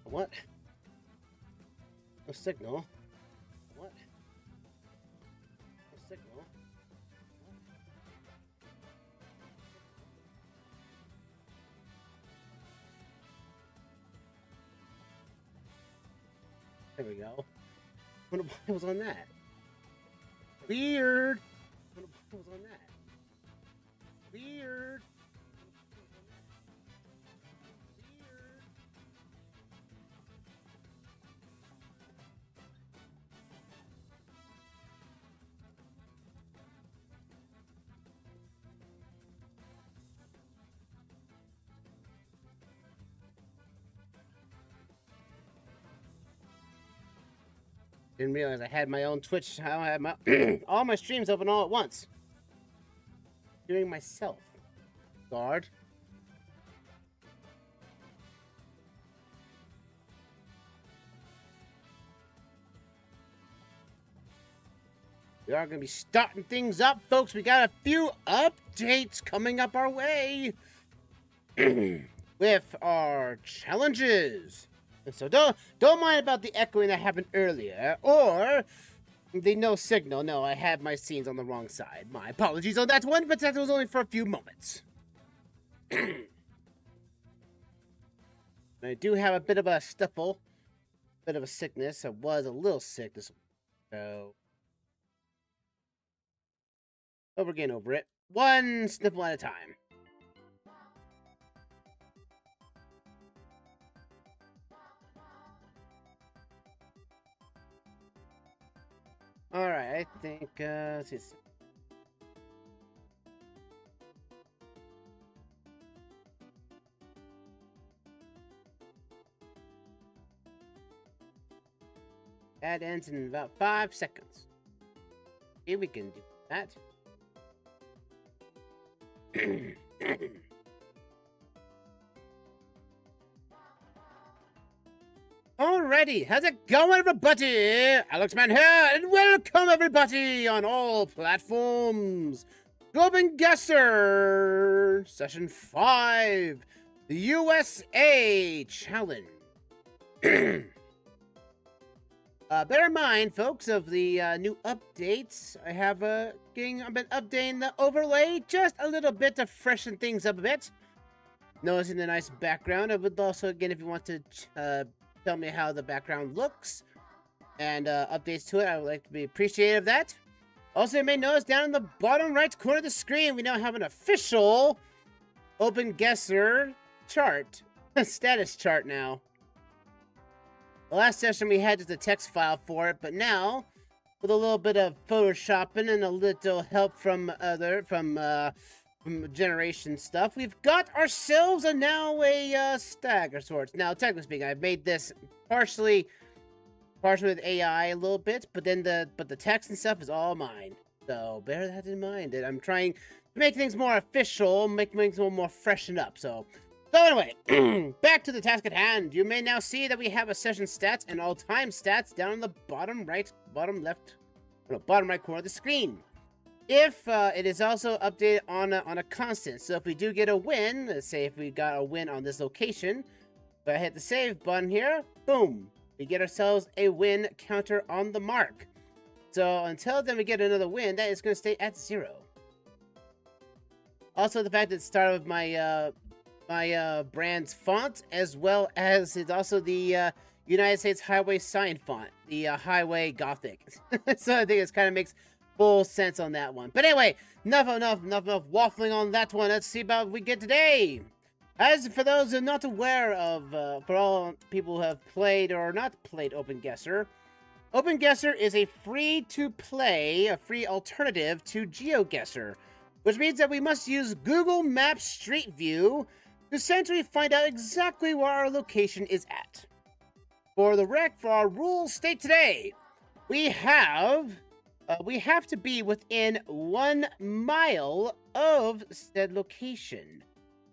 What? No signal. What? No signal. There we go. I wonder why it was on that. Weird. I wonder why it was on that. Weird. Didn't realize I had my own Twitch. I had my all my streams open all at once. Doing myself. Guard. We are going to be starting things up, folks. We got a few updates coming up our way with our challenges. So don't mind about the echoing that happened earlier, or the no signal. No, I had my scenes on the wrong side. My apologies on that one, but that was only for a few moments. I do have a bit of a sniffle, bit of a sickness. I was a little sick this week, so we're getting over it. One sniffle at a time. Alright, I think, let's see. That ends in about 5 seconds. Okay, we can do that. Alrighty, how's it going, everybody? Alexman here, and welcome everybody on all platforms. OpenGuessr, Session 5, the USA Challenge. Bear in mind, folks, of the new updates, I have been updating the overlay just a little bit to freshen things up a bit. Noticing the nice background. I would also, again, if you want to tell me how the background looks and updates to it, I would like to be appreciative of that. Also, you may notice down in the bottom right corner of the screen, we now have an official OpenGuessr chart, status chart now. The last session we had just a text file for it, but now with a little bit of photoshopping and a little help from generation stuff, we've got ourselves now a stag of sorts. Now, technically speaking, I've made this partially with AI a little bit, but then the text and stuff is all mine. So bear that in mind. That I'm trying to make things more official, make things a little more freshened up. So anyway, back to the task at hand. You may now see that we have a session stats and all time stats down in the bottom right corner of the screen. If it is also updated on a constant, so if we do get a win, let's say if we got a win on this location, if I hit the save button here, boom, we get ourselves a win counter on the mark. So until then we get another win, that is going to stay at 0. Also, the fact that it started with my brand's font, as well as it's also the United States Highway sign font, the Highway Gothic. So I think it kind of makes full sense on that one. But anyway, enough waffling on that one. Let's see about what we get today. As for those who are not aware of, for all people who have played or not played OpenGuessr, OpenGuessr is a free-to-play, a free alternative to GeoGuessr, which means that we must use Google Maps Street View to essentially find out exactly where our location is at. For our rules state today, we have to be within 1 mile of said location.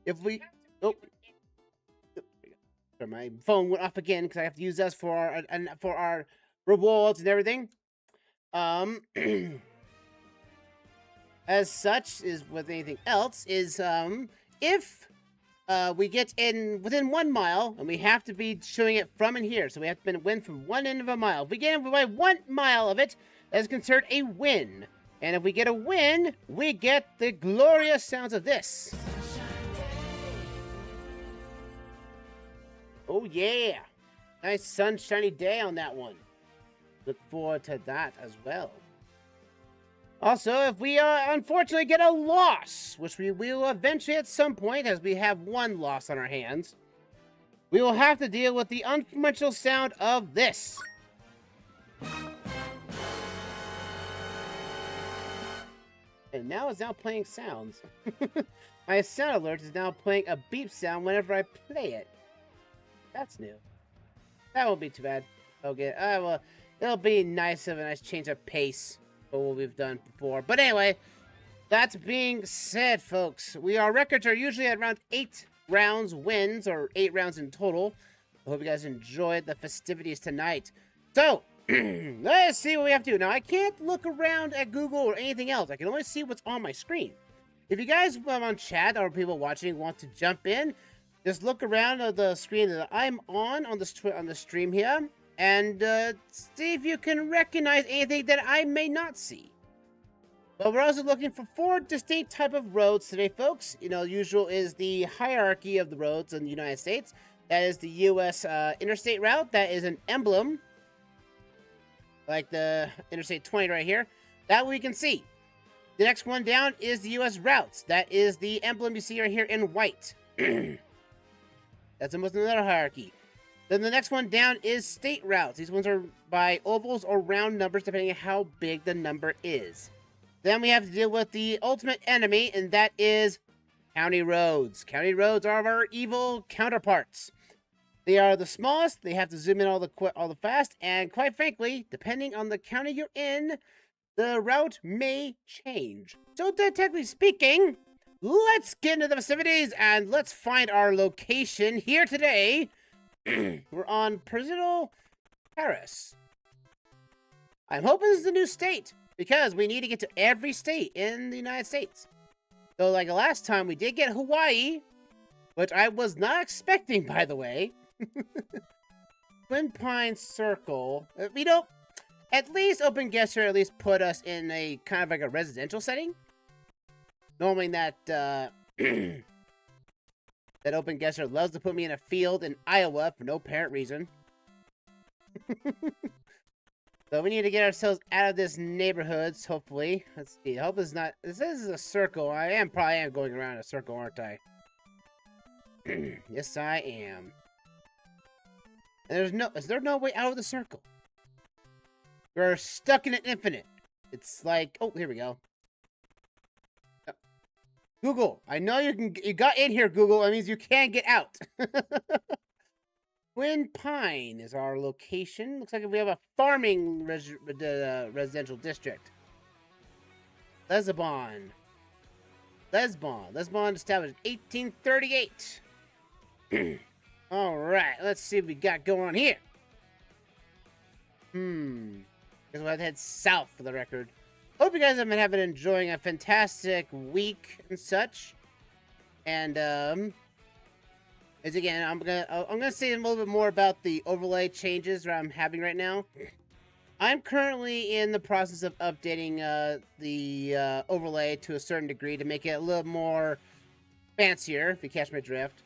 If we... Oh. My phone went off again because I have to use us for our rewards and everything. As such, is with anything else, is if we get in within 1 mile, and we have to be showing it from in here. So we have to win from one end of a mile. If we get in by 1 mile of it, that is considered a win. And if we get a win, we get the glorious sounds of this. Oh yeah, nice sunshiny day on that one. Look forward to that as well. Also, if we unfortunately get a loss, which we will eventually at some point, as we have one loss on our hands, we will have to deal with the unconventional sound of this. And now it's now playing sounds. My sound alert is now playing a beep sound whenever I play it. That's new. That won't be too bad. Okay, well, it'll be nice of a nice change of pace for what we've done before. But anyway, that being said, folks, our records are usually at around 8 rounds wins, or 8 rounds in total. I hope you guys enjoyed the festivities tonight. So, let's see what we have to do. Now, I can't look around at Google or anything else. I can only see what's on my screen. If you guys on chat or people watching want to jump in, just look around at the screen that I'm on the stream here, and see if you can recognize anything that I may not see. But we're also looking for 4 distinct type of roads today, folks. You know, usual is the hierarchy of the roads in the United States. That is the U.S. Interstate route. That is an emblem, like the Interstate 20 right here. That we can see. The next one down is the U.S. routes. That is the emblem you see right here in white. That's almost another hierarchy. Then the next one down is state routes. These ones are by ovals or round numbers, depending on how big the number is. Then we have to deal with the ultimate enemy, and that is county roads. County roads are our evil counterparts. They are the smallest. They have to zoom in all the fast, and quite frankly, depending on the county you're in, the route may change. So, technically speaking, let's get into the festivities and let's find our location here today. We're on Presidential Terrace. I'm hoping this is a new state, because we need to get to every state in the United States. So, like the last time, we did get Hawaii, which I was not expecting, by the way. Twin Pines Circle. You know, at least OpenGuessr at least put us in a kind of like a residential setting. Knowing that, that OpenGuessr loves to put me in a field in Iowa for no apparent reason. So we need to get ourselves out of this neighborhood, hopefully. Let's see. I hope it's not... This is a circle. I probably am going around a circle, aren't I? Yes, I am. And is there no way out of the circle? We're stuck in an infinite. It's like... Oh, here we go. Google, I know you got in here, Google. That means you can't get out. Twin Pine is our location. Looks like we have a farming residential district. Lesbon established in 1838. All right, let's see what we got going on here. Guess we'll have to head south for the record. Hope you guys have been enjoying a fantastic week and such. And as again, I'm gonna say a little bit more about the overlay changes that I'm having right now. I'm currently in the process of updating the overlay to a certain degree to make it a little more fancier, if you catch my drift.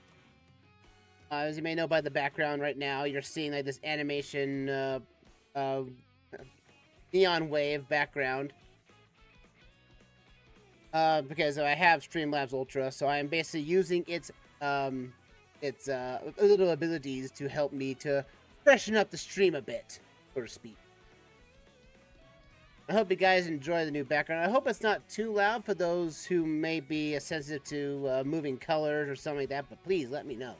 As you may know by the background right now, you're seeing like this animation neon wave background. Because I have Streamlabs Ultra, so I am basically using its little abilities to help me to freshen up the stream a bit, so to speak. I hope you guys enjoy the new background. I hope it's not too loud for those who may be sensitive to moving colors or something like that, but please let me know.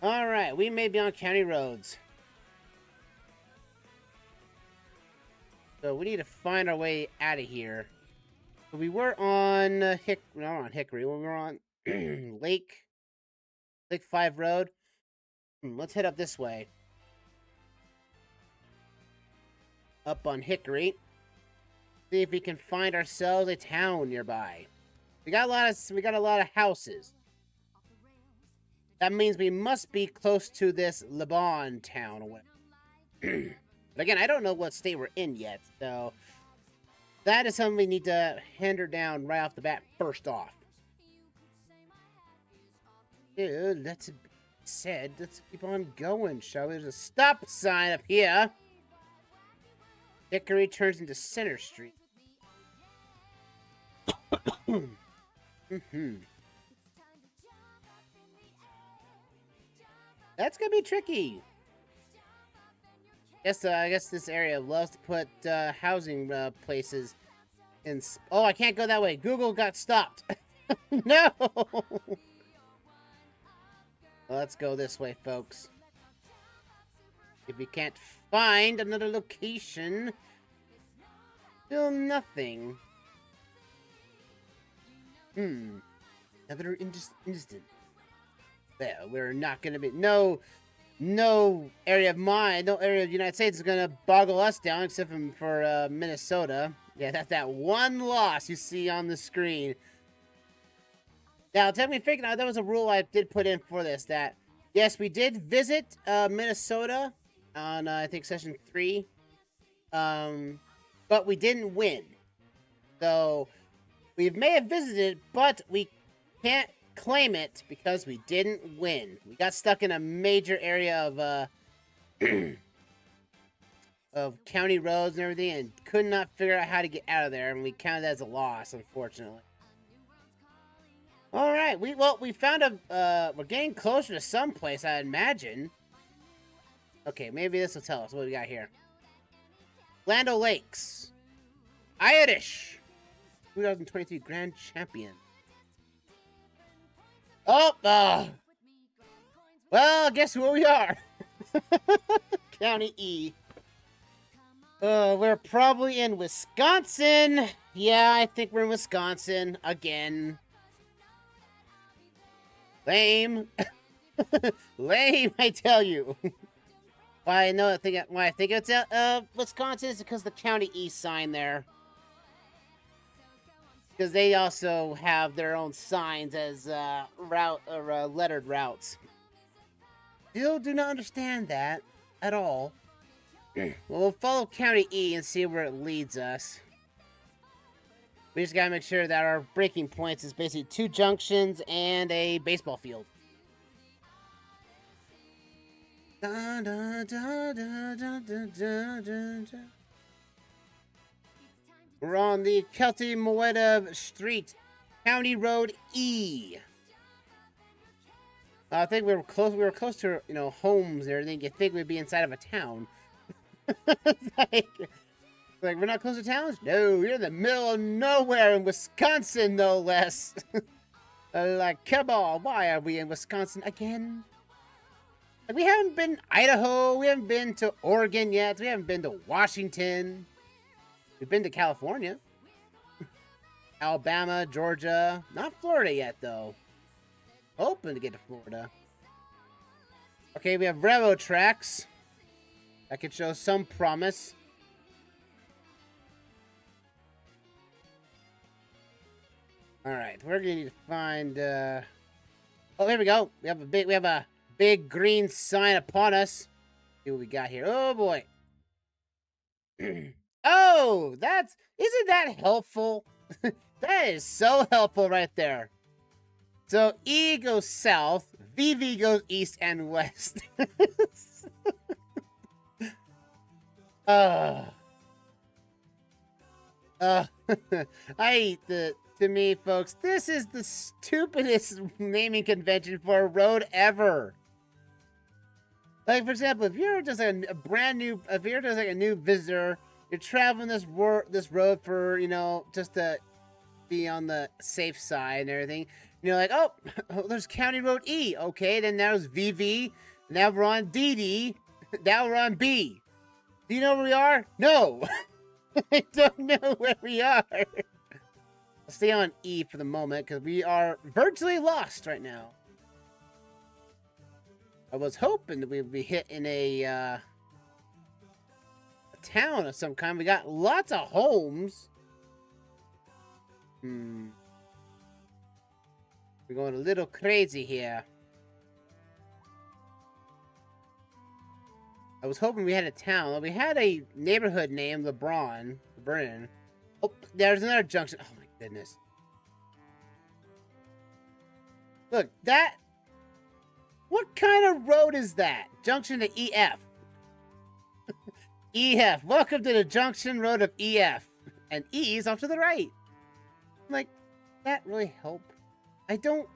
Alright, we may be on county roads. So we need to find our way out of here. So we were on Hickory. We were on Lake 5 Road. Let's head up this way. Up on Hickory. See if we can find ourselves a town nearby. We got a lot of houses. That means we must be close to this Lebanon town or whatever. But again, I don't know what state we're in yet, so that is something we need to hinder down right off the bat first off. Dude, that's said. Let's keep on going, shall we? There's a stop sign up here. Hickory turns into Center Street. That's gonna be tricky. I guess this area loves to put housing places in. Oh, I can't go that way. Google got stopped. No. Let's go this way, folks. If we can't find another location, still nothing. Another instant. There, we're not gonna be no area of the United States is gonna boggle us down, except for Minnesota. Yeah, that's that one loss you see on the screen. Now, tell me, figuring out that was a rule I did put in for this. That yes, we did visit Minnesota on I think session 3, but we didn't win. So we may have visited, but we can't claim it because we didn't win. We got stuck in a major area of of county roads and everything, and could not figure out how to get out of there, and we counted that as a loss, unfortunately. All right, we found we're getting closer to some place, I imagine. Okay, maybe this will tell us what we got here. Land O'Lakes, Irish, 2023 Grand Champion. Oh, well, guess where we are? County E. We're probably in Wisconsin. Yeah, I think we're in Wisconsin again. Lame. Lame, I tell you. Why I think it's Wisconsin is because the County E sign there. Because they also have their own signs as lettered routes. Still do not understand that at all. Well, we'll follow County E and see where it leads us. We just gotta make sure that our breaking points is basically 2 junctions and a baseball field. Da, da, da, da, da, da, da, da. We're on the Kelty Moedev Street, County Road E. I think we were close to, homes and everything. You'd think we'd be inside of a town. like we're not close to towns? No, we're in the middle of nowhere in Wisconsin, no less. Like, come on, why are we in Wisconsin again? Like, we haven't been Idaho, we haven't been to Oregon yet, we haven't been to Washington. We've been to California. Alabama, Georgia. Not Florida yet, though. Hoping to get to Florida. Okay, we have railroad tracks. That could show some promise. Alright, we're gonna need to find oh, here we go. We have a big green sign upon us. See what we got here. Oh boy. Oh, isn't that helpful? That is so helpful right there. So E goes south, VV goes east and west. To me, folks, this is the stupidest naming convention for a road ever. Like, for example, if you're just a new visitor, you're traveling this road for, just to be on the safe side and everything. And you're like, oh, there's County Road E. Okay, then there's VV. Now we're on DD. Now we're on B. Do you know where we are? No. I don't know where we are. I'll stay on E for the moment because we are virtually lost right now. I was hoping that we'd be hit in a town of some kind. We got lots of homes. We're going a little crazy here. I was hoping we had a town. We had a neighborhood named LeBron. Oh, there's another junction. Oh my goodness. Look, that... What kind of road is that? Junction to EF. EF. Welcome to the junction road of EF. And E is off to the right. Like, that really help? I don't...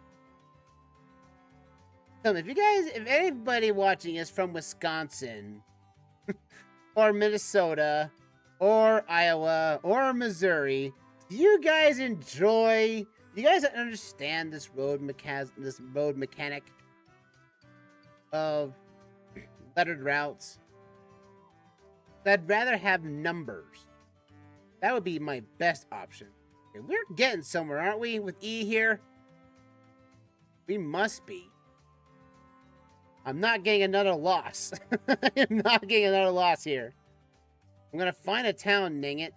Tell me, if anybody watching is from Wisconsin, or Minnesota, or Iowa, or Missouri, do you guys enjoy... Do you guys understand this road mechanic of lettered routes? I'd rather have numbers. That would be my best option. Okay, we're getting somewhere, aren't we, with E here? We must be. I'm not getting another loss. I'm not getting another loss here. I'm gonna find a town, dang it.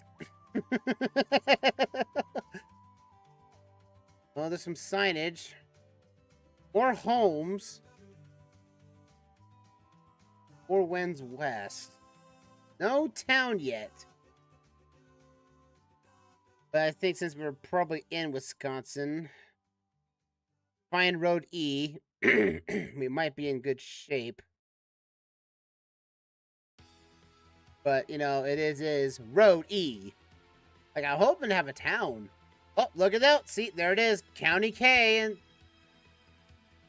Oh, there's some signage. More homes. 4 winds west. No town yet. But I think since we're probably in Wisconsin, find road E, we might be in good shape. But, you know, it is road E. Like, I'm hoping to have a town. Oh, look at that. See, there it is. County K. And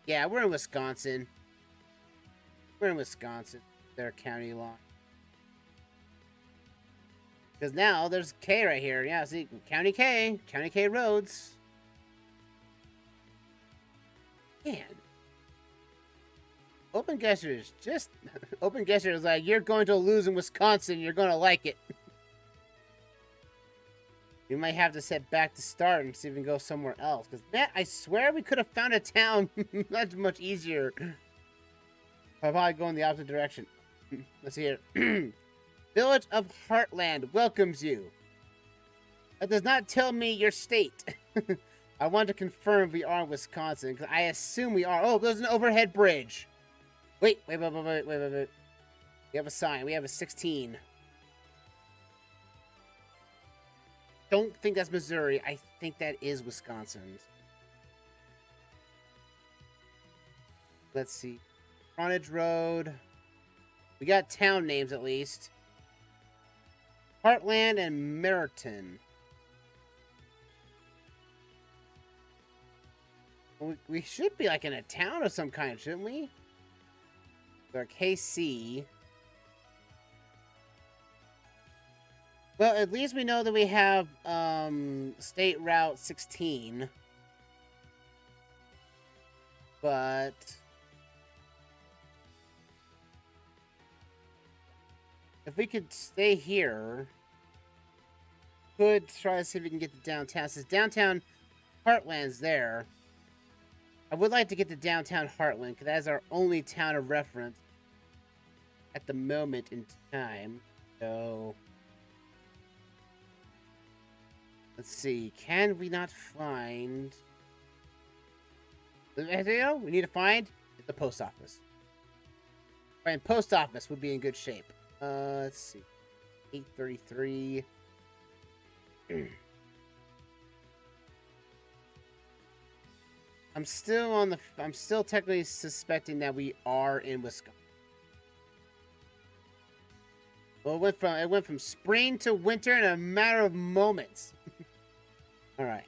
yeah, we're in Wisconsin. We're in Wisconsin. Their county line. Because now there's K right here. Yeah, see, County K. County K roads. Man. OpenGuessr is just... OpenGuessr is like, you're going to lose in Wisconsin. You're going to like it. We might have to set back to start and see if we can go somewhere else. Because, man, I swear we could have found a town that's much easier. I'll probably go in the opposite direction. Let's see here. Village of Heartland welcomes you. That does not tell me your state. I want to confirm we are in Wisconsin, because I assume we are. Oh, there's an overhead bridge. Wait. We have a sign. We have a 16. Don't think that's Missouri. I think that is Wisconsin. Let's see. Frontage Road. We got town names at least. Heartland and Meriton. We should be like in a town of some kind, shouldn't we? Or KC. Well, at least we know that we have State Route 16. But if we could stay here, could try to see if we can get to downtown. Since downtown Heartland's there, I would like to get to downtown Heartland, because that is our only town of reference at the moment in time. So let's see. Can we not find... We need to find the post office. Find post office would be in good shape. Let's see. 833. I'm still technically suspecting that we are in Wisconsin. Well, it went from spring to winter in a matter of moments. All right.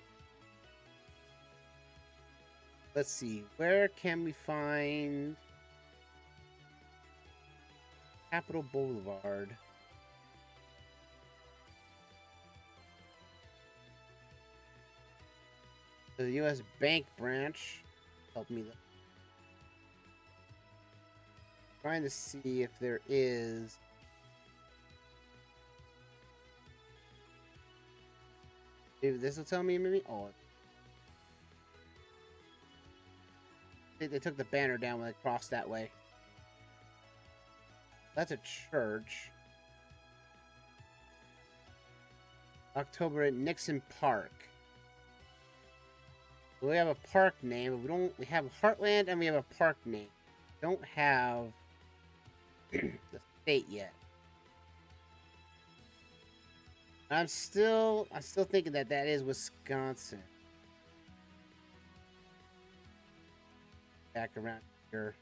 Let's see. Where can we find Capitol Boulevard? The U.S. Bank branch. Help me look. Trying to see if there is. Maybe this will tell me, maybe? Oh. They took the banner down when they crossed that way. That's a church. October at Nixon Park. We have a park name, but we don't. We have Heartland and we have a park name. We don't have the state yet. I'm still thinking that is Wisconsin. Back around here.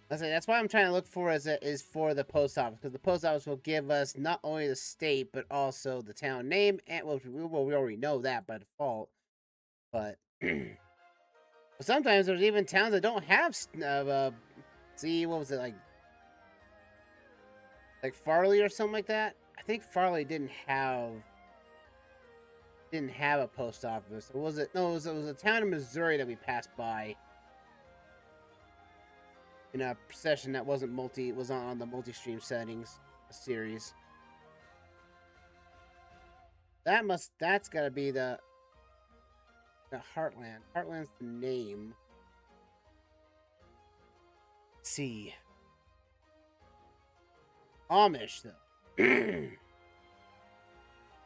That's why I'm trying to look for is for the post office, because the post office will give us not only the state but also the town name, and well, we already know that by default. But sometimes there's even towns that don't have. See, what was it like Farley or something like that? I think Farley didn't have a post office. Or was it? No, it was a town in Missouri that we passed by in a session that wasn't was on the multi-stream settings series. That's gotta be the Heartland. Heartland's the name. Let's see. Amish though.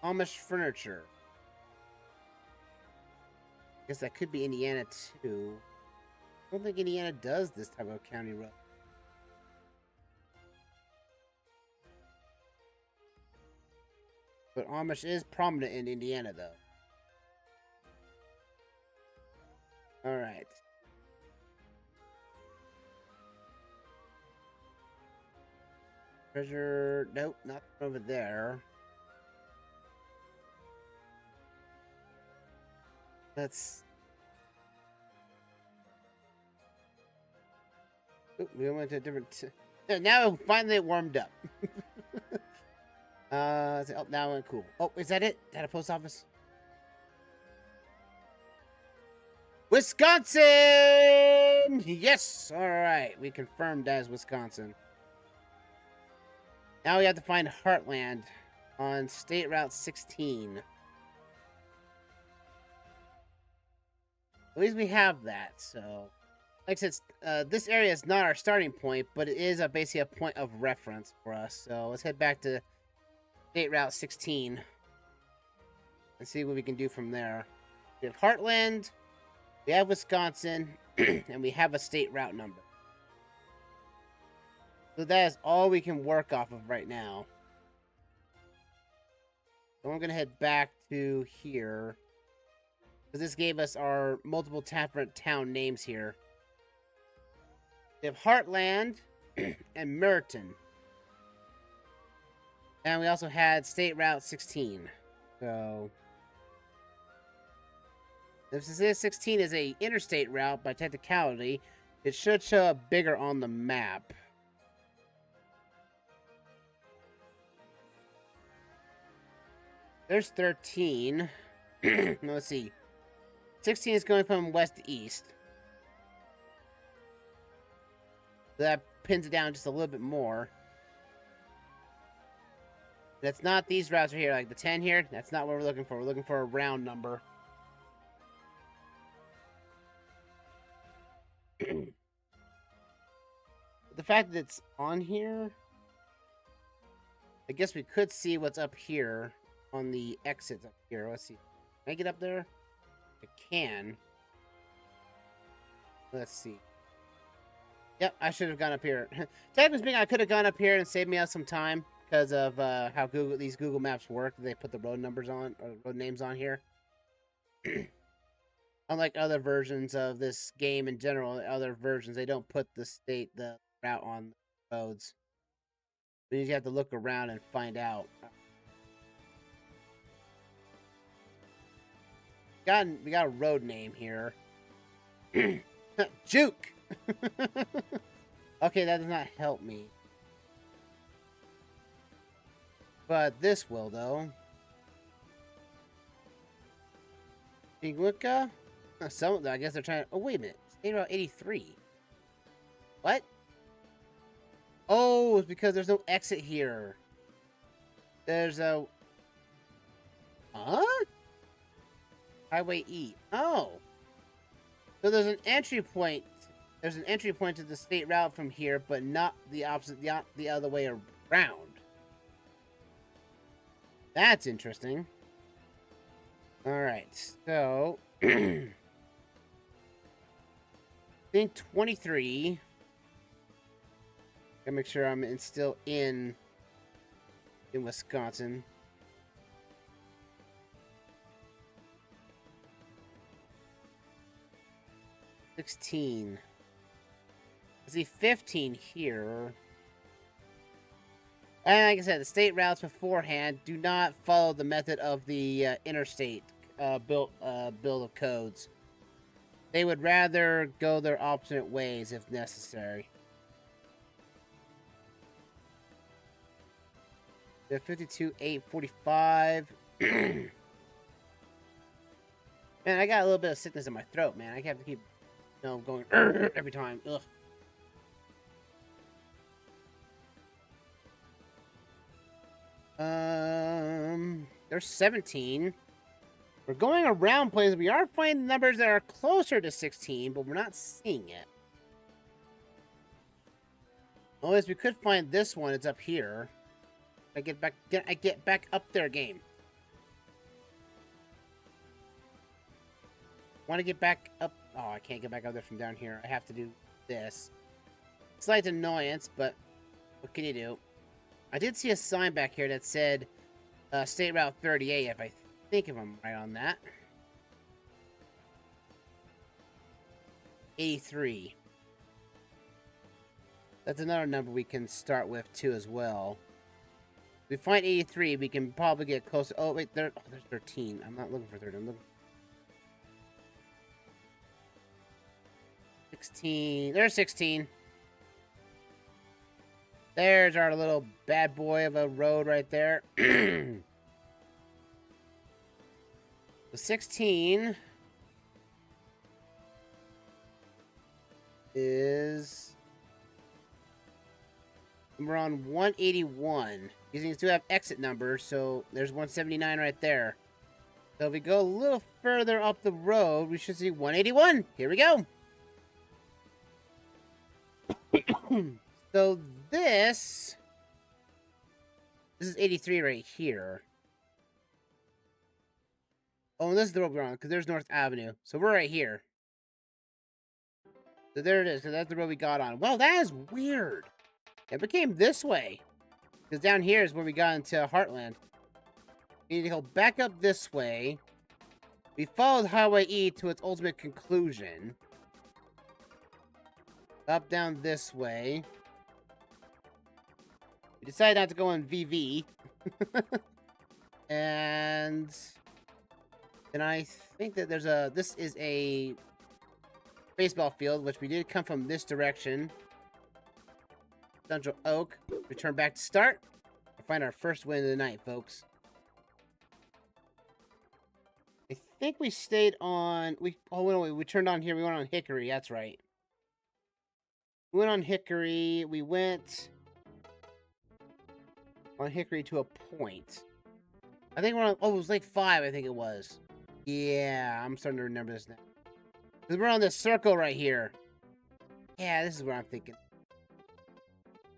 Amish furniture. Guess that could be Indiana too. I don't think Indiana does this type of county road. But Amish is prominent in Indiana, though. Alright. Treasure... Nope, not over there. Let's... We went to a different... Now finally it warmed up. Oh, now it went cool. Oh, is that it? Is that a post office? Wisconsin! Yes! Alright, we confirmed as Wisconsin. Now we have to find Heartland on State Route 16. At least we have that, so... Like I said, this area is not our starting point, but it is basically a point of reference for us. So let's head back to State Route 16 and see what we can do from there. We have Heartland, we have Wisconsin, and we have a state route number. So that is all we can work off of right now. So we're going to head back to here, because this gave us our multiple different town names here. We have Heartland and Merton. And we also had State Route 16. So, if this 16 is a interstate route by technicality, it should show up bigger on the map. There's 13. Let's see. 16 is going from west to east. That pins it down just a little bit more. That's not these routes right here, like the 10 here. That's not what we're looking for. We're looking for a round number. The fact that it's on here, I guess we could see what's up here on the exits up here. Let's see. Can I get up there? I can. Let's see. Yep, I should have gone up here. Technically speaking, I could have gone up here and saved me out some time because of how these Google Maps work. They put the road numbers on, or road names on here. Unlike other versions of this game in general, other versions, they don't put the route on the roads. You have to look around and find out. We got a road name here. Juke! Okay, that does not help me. But this will, though. Pingwicka? I guess they're trying to... Oh, wait a minute. State Route 83. What? Oh, it's because there's no exit here. There's a... Huh? Highway E. Oh. So there's an entry point. There's an entry point to the state route from here, but not the opposite, the other way around. That's interesting. Alright, so... I think 23. Gotta make sure I'm still in Wisconsin. I see 15 here. And like I said, the state routes beforehand do not follow the method of the interstate build of codes. They would rather go their opposite ways if necessary. 52,845. Man, I got a little bit of sickness in my throat, man. I have to keep, going every time. Ugh. There's 17. We're going around places. We are finding numbers that are closer to 16, but we're not seeing it. Oh, yes, we could find this one. It's up here. I get back up there, game. Want to get back up? Oh, I can't get back up there from down here. I have to do this. Slight annoyance, but what can you do? I did see a sign back here that said State Route 38, if I think if I'm right on that. 83. That's another number we can start with, too, as well. If we find 83, we can probably get closer. Oh, wait, there's 13. I'm not looking for 13. I'm looking for 16. There's 16. There's our little bad boy of a road right there. The 16 is... We're on 181. These things do have exit numbers, so there's 179 right there. So if we go a little further up the road, we should see 181. Here we go. So this is 83 right here. Oh, and this is the road we're on, because there's North Avenue. So we're right here. So there it is, because that's the road we got on. Well, that is weird. It became this way. Because down here is where we got into Heartland. We need to go back up this way. We followed Highway E to its ultimate conclusion. Up, down this way. We decided not to go in VV. And I think that there's a... This is a baseball field, which we did come from this direction. Central Oak. Return back to start. And find our first win of the night, folks. I think we stayed on... we turned on here. We went on Hickory. That's right. We went on Hickory. We went on Hickory to a point. I think we're on... Oh, it was Lake 5, I think it was. Yeah, I'm starting to remember this now. Because we're on this circle right here. Yeah, this is where I'm thinking.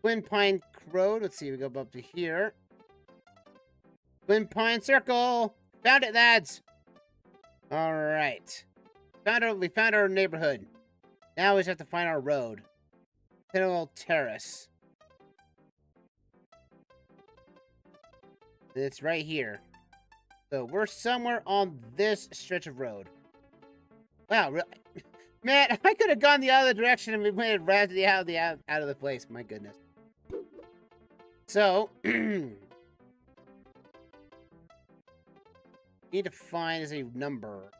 Twin Pine Road. Let's see, we go up to here. Twin Pine Circle. Found it, lads. All right. We found our neighborhood. Now we just have to find our road. Pinnacle Terrace. It's right here. So we're somewhere on this stretch of road. Wow, really? Man, I could have gone the other direction and we went right out of the place. My goodness. So, need to find is a number.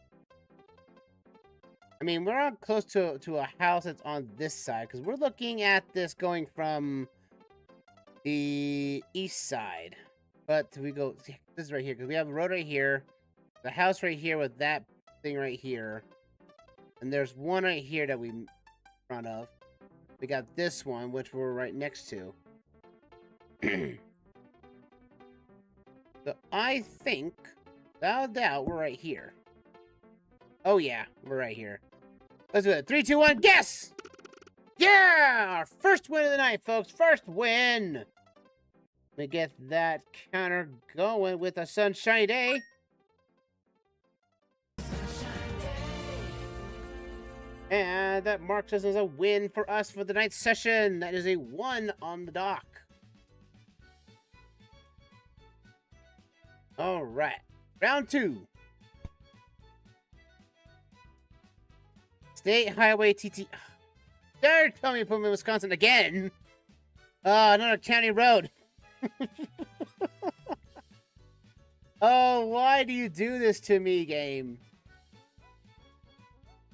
I mean, we're on close to a house that's on this side, because we're looking at this going from the east side. But we go, this is right here, because we have a road right here, the house right here with that thing right here, and there's one right here that we in front of. We got this one, which we're right next to. So I think, without doubt, we're right here. Oh yeah, we're right here. Let's do it. 3, 2, 1, guess! Yeah! Our first win of the night, folks. First win! Let me get that counter going with a sunshiny day. And that marks us as a win for us for the ninth session. That is a 1 on the dock. All right. Round 2. State Highway TT. They're telling me to put me in Wisconsin again. Another county road. Oh, why do you do this to me, game?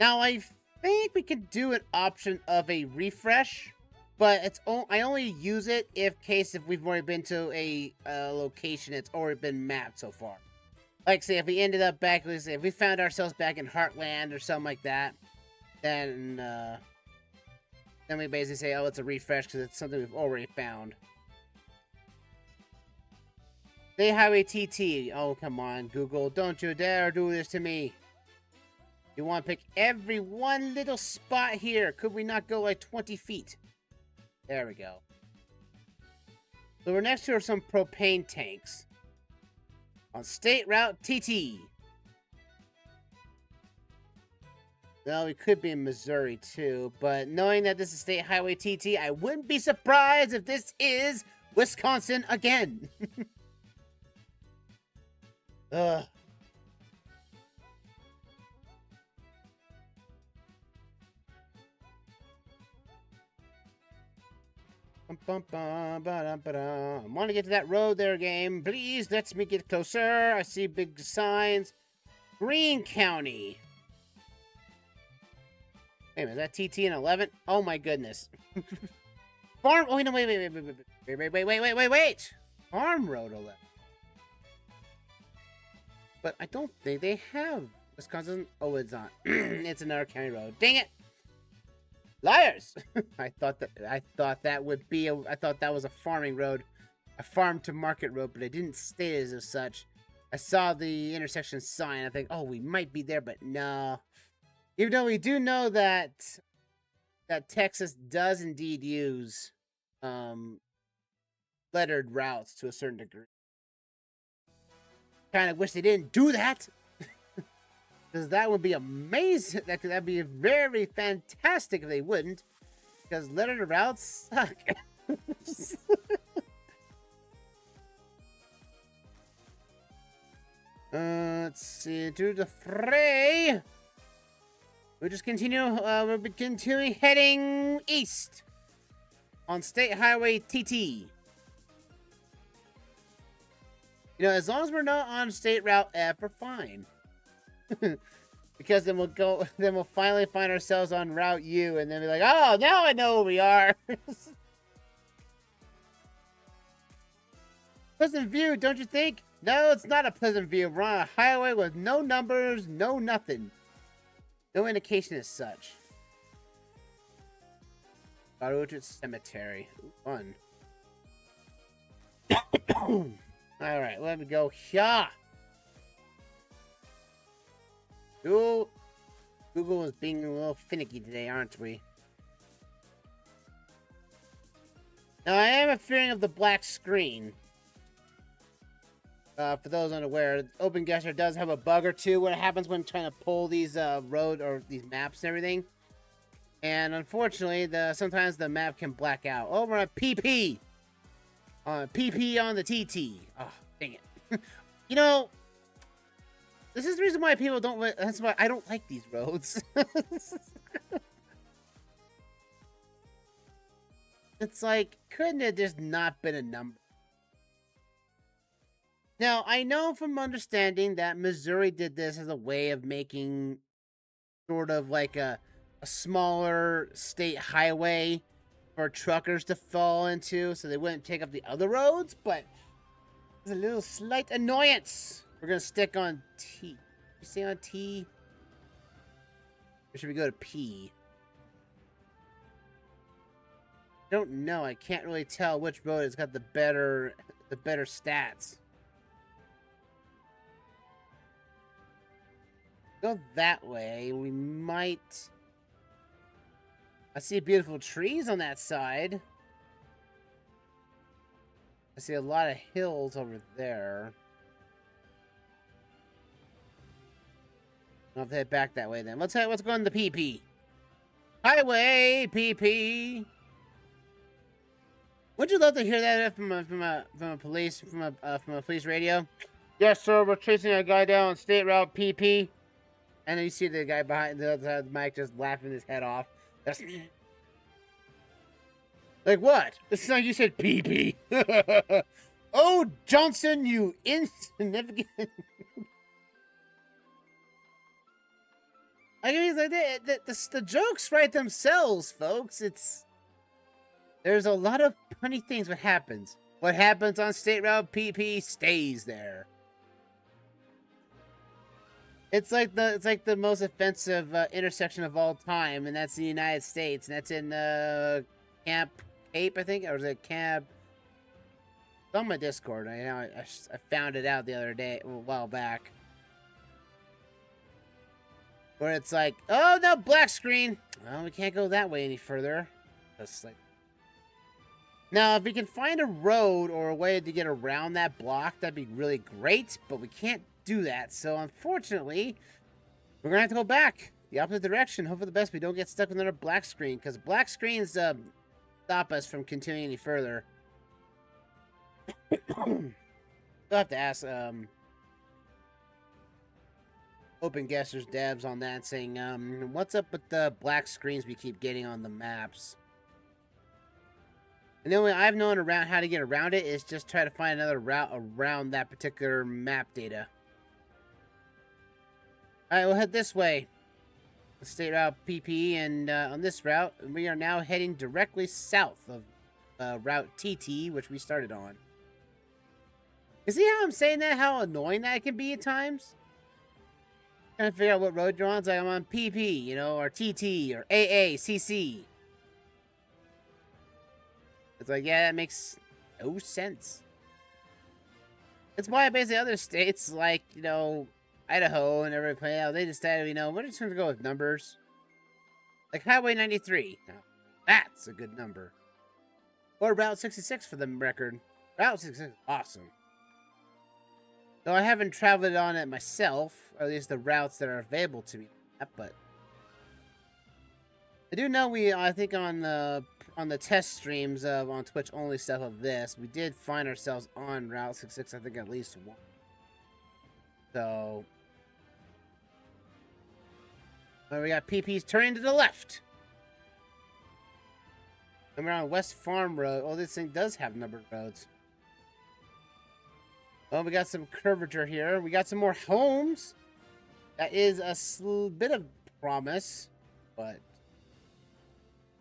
Now, I think we could do an option of a refresh, but I only use it if we've already been to a location that's already been mapped so far. Like, say, if we ended up back, let's say, if we found ourselves back in Heartland or something like that, then we basically say, oh, it's a refresh because it's something we've already found. State Highway TT. Oh, come on, Google. Don't you dare do this to me. You want to pick every one little spot here. Could we not go like 20 feet? There we go. So we're next to some propane tanks. On State Route TT. Well, we could be in Missouri too, but knowing that this is State Highway TT, I wouldn't be surprised if this is Wisconsin again. Ugh. I want to get to that road there, game. Please, let me get closer. I see big signs. Greene County. Wait a minute, is that TT and 11? Oh my goodness. Farm. Oh, no, wait. Farm Road 11. But I don't think they have Wisconsin. Oh, it's not. It's another county road. Dang it! Liars! I thought that would be I thought that was a farming road, a farm to market road, but it didn't state it as such. I saw the intersection sign. I think, oh, we might be there, but no. Even though we do know that Texas does indeed use lettered routes to a certain degree. Kind of wish they didn't do that. Because that would be amazing. That'd be very fantastic if they wouldn't. Because lettered routes suck. Let's see. To the fray. We'll just continue. We'll be continuing heading east on State Highway TT. You know, as long as we're not on State Route F, we're fine. Because then we'll finally find ourselves on Route U, and then be like, oh, now I know where we are. Pleasant view, don't you think? No, it's not a pleasant view. We're on a highway with no numbers, no nothing. No indication as such. Garoto Cemetery. Ooh, fun. Alright, let me go here. Google is being a little finicky today, aren't we? Now, I am fearing of the black screen. For those unaware, OpenGuessr does have a bug or two when it happens when trying to pull these road or these maps and everything. And unfortunately, sometimes the map can black out. Oh, we're on PP. PP on the TT. Oh, dang it. You know, this is the reason why people don't. That's why I don't like these roads. It's like, couldn't it just not been a number? Now, I know from understanding that Missouri did this as a way of making sort of like a smaller state highway for truckers to fall into so they wouldn't take up the other roads, but there's a little slight annoyance. We're going to stick on T. You say on T? Or should we go to P? I don't know. I can't really tell which road has got the better stats. Go that way. We might. I see beautiful trees on that side. I see a lot of hills over there. I'll have to head back that way then. Let's go on the PP. Highway PP. Would you love to hear that from a police radio? Yes, sir. We're chasing a guy down on State Route PP, and then you see the guy behind the other side of the mic just laughing his head off. That's like what? It's like you said PP. Oh, Johnson, you insignificant. I mean, like the jokes write themselves, folks. There's a lot of funny things. What happens? What happens on State Route PP stays there. It's like the most offensive intersection of all time, and that's the United States, and that's in Camp Cape, I think, or was it Camp? It's on my Discord. I found it out the other day, a while back. Where it's like, oh no, black screen. Well, we can't go that way any further. Just like, now, if we can find a road or a way to get around that block, that'd be really great. But we can't do that. So unfortunately, we're gonna have to go back the opposite direction. Hope for the best we don't get stuck with another black screen, because black screens stop us from continuing any further. We'll have to ask OpenGuessr's devs on that, saying, what's up with the black screens we keep getting on the maps? And the only way I've known around how to get around it is just try to find another route around that particular map data. Alright, we'll head this way. State Route PP, and on this route, we are now heading directly south of Route TT, which we started on. You see how I'm saying that? How annoying that can be at times? Trying to figure out what road you're on. It's like I'm on PP, you know, or TT, or AACC. It's like, yeah, that makes no sense. It's why basically other states, like, you know, Idaho and everybody play out, they decided, you know, we're just going to go with numbers. Like Highway 93. Now, that's a good number. Or Route 66 for the record. Route 66 is awesome. Though I haven't traveled on it myself, or at least the routes that are available to me, but I do know I think on the test streams on Twitch only stuff of this, we did find ourselves on Route 66, I think at least once. So we got PP's turning to the left. And we're on West Farm Road. Oh, this thing does have numbered roads. Well, we got some curvature here. We got some more homes. That is a bit of promise. But,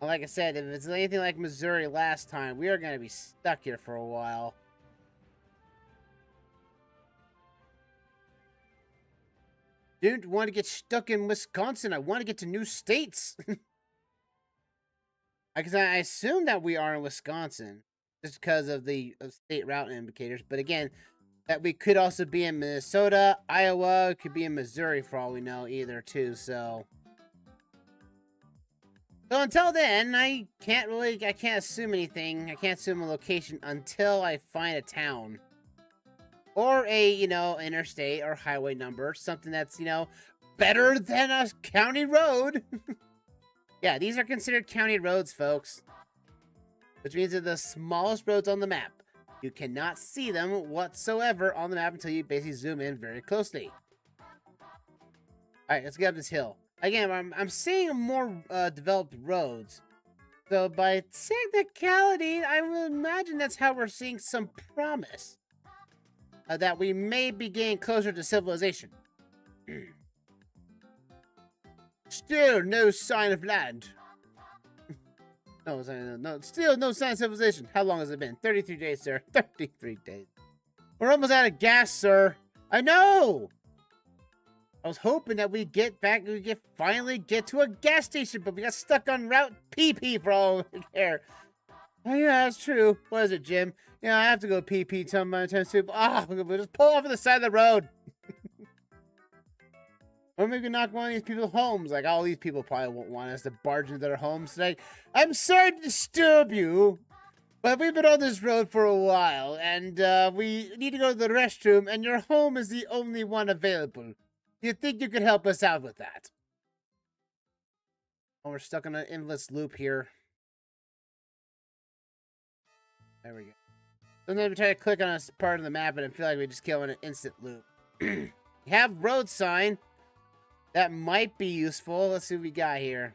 like I said, if it's anything like Missouri last time, we are going to be stuck here for a while. Didn't want to get stuck in Wisconsin. I want to get to new states. Because I assume that we are in Wisconsin. Just because of the state route indicators. But again, that we could also be in Minnesota, Iowa, could be in Missouri for all we know either too, so until then, I can't assume anything. I can't assume a location until I find a town. Or a, you know, interstate or highway number. Something that's, you know, better than a county road. Yeah, these are considered county roads, folks. Which means they're the smallest roads on the map. You cannot see them whatsoever on the map until you basically zoom in very closely. Alright, let's get up this hill. Again, I'm seeing more developed roads. So by technicality, I would imagine that's how we're seeing some promise. That we may be getting closer to civilization. Still no sign of land. No, still no sign of civilization. How long has it been? 33 days, sir. 33 days. We're almost out of gas, sir. I know! I was hoping that we'd get back, finally get to a gas station, but we got stuck on Route PP for all we care. Oh, yeah, that's true. What is it, Jim? Yeah, I have to go PP sometime soon. We'll just pull off on the side of the road. Or maybe knock one of these people's homes. Like, all these people probably won't want us to barge into their homes today. I'm sorry to disturb you, but we've been on this road for a while, and we need to go to the restroom, and your home is the only one available. Do you think you could help us out with that? Oh, we're stuck in an endless loop here. There we go. Sometimes we try to click on a part of the map and I feel like we just kill in an instant loop. You have road sign. That might be useful. Let's see what we got here.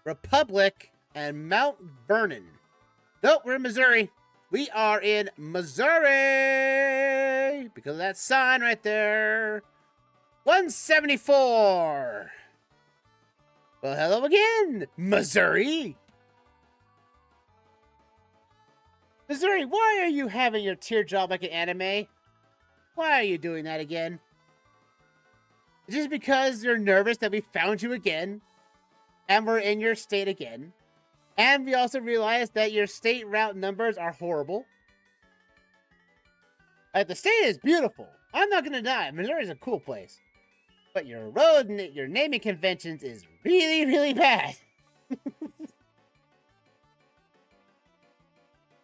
Republic and Mount Vernon. Nope, we're in Missouri. We are in Missouri because of that sign right there. 174. Well, hello again, Missouri. Missouri, why are you having your teardrop like an anime? Why are you doing that again? Just because you're nervous that we found you again, and we're in your state again, and we also realized that your state route numbers are horrible. The state is beautiful. I'm not gonna deny, Missouri's a cool place. But your road, your naming conventions is really, really bad.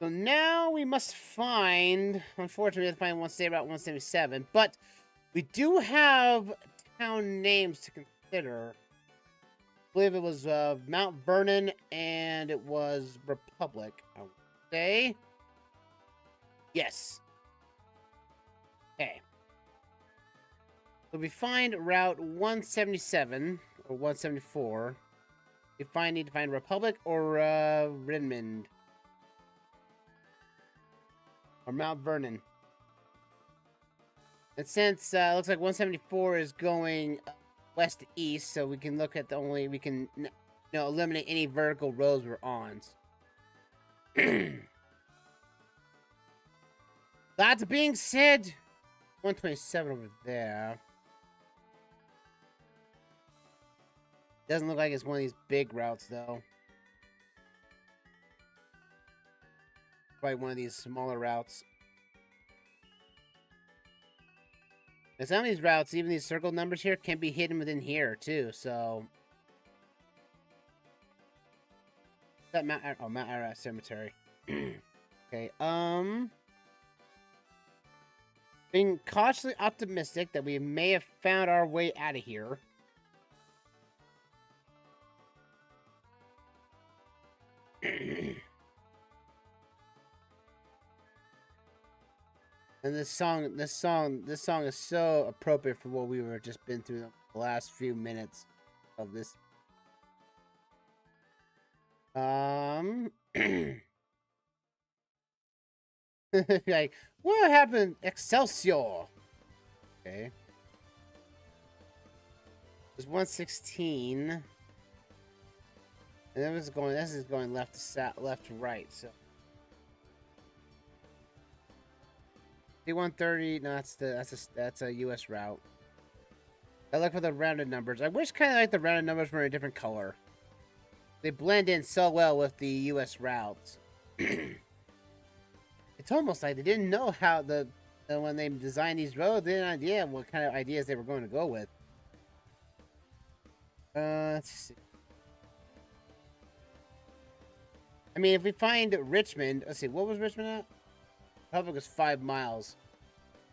So now we must find, unfortunately, we have to find one state route 177, but we do have town names to consider. I believe it was Mount Vernon and it was Republic, I would say. Yes. Okay. So we find route 177 or 174. We need to find Republic or Redmond. Or Mount Vernon. And since it looks like 174 is going west to east, so we can look at we can eliminate any vertical roads we're on. That being said, 127 over there. Doesn't look like it's one of these big routes, though. Probably one of these smaller routes. And some of these routes, even these circle numbers here, can be hidden within here, too, so... That Mount Ararat Cemetery. Okay, being cautiously optimistic that we may have found our way out of here. And this song is so appropriate for what we were just been through the last few minutes of this. Like, what happened? Excelsior. Okay. There's 116. And then this is going left to right, so. D130, no, that's a US route. I look for the rounded numbers. I wish kind of like the rounded numbers were a different color. They blend in so well with the US routes. It's almost like they didn't know how when they designed these roads, they had an idea what kind of ideas they were going to go with. Let's see. I mean, if we find Richmond, let's see, what was Richmond at? Republic was 5 miles.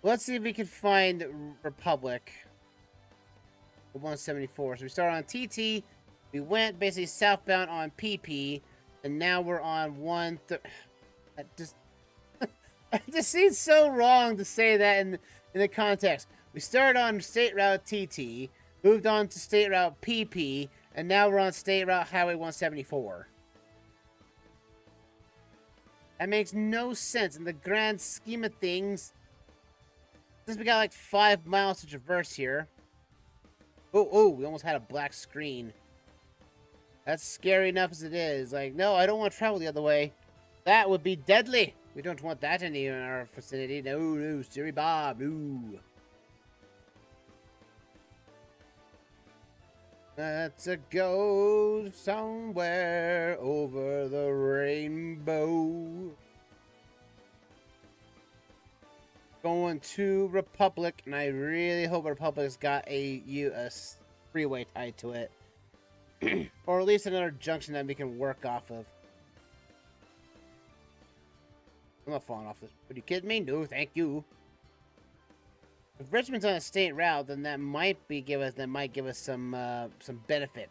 Let's see if we can find Republic. 174. So we started on TT. We went basically southbound on PP. And now we're on 130. It just seems so wrong to say that in the context. We started on State Route TT. Moved on to State Route PP. And now we're on State Route Highway 174. That makes no sense in the grand scheme of things. Since we got like 5 miles to traverse here. Oh, we almost had a black screen. That's scary enough as it is. Like, no, I don't want to travel the other way. That would be deadly. We don't want that in our vicinity. No, Siri Bob, no. Let's go somewhere over the rainbow. Going to Republic, and I really hope Republic's got a US freeway tied to it. Or at least another junction that we can work off of. I'm not falling off this. Are you kidding me? No, thank you. If Richmond's on a state route, then that might give us some benefit.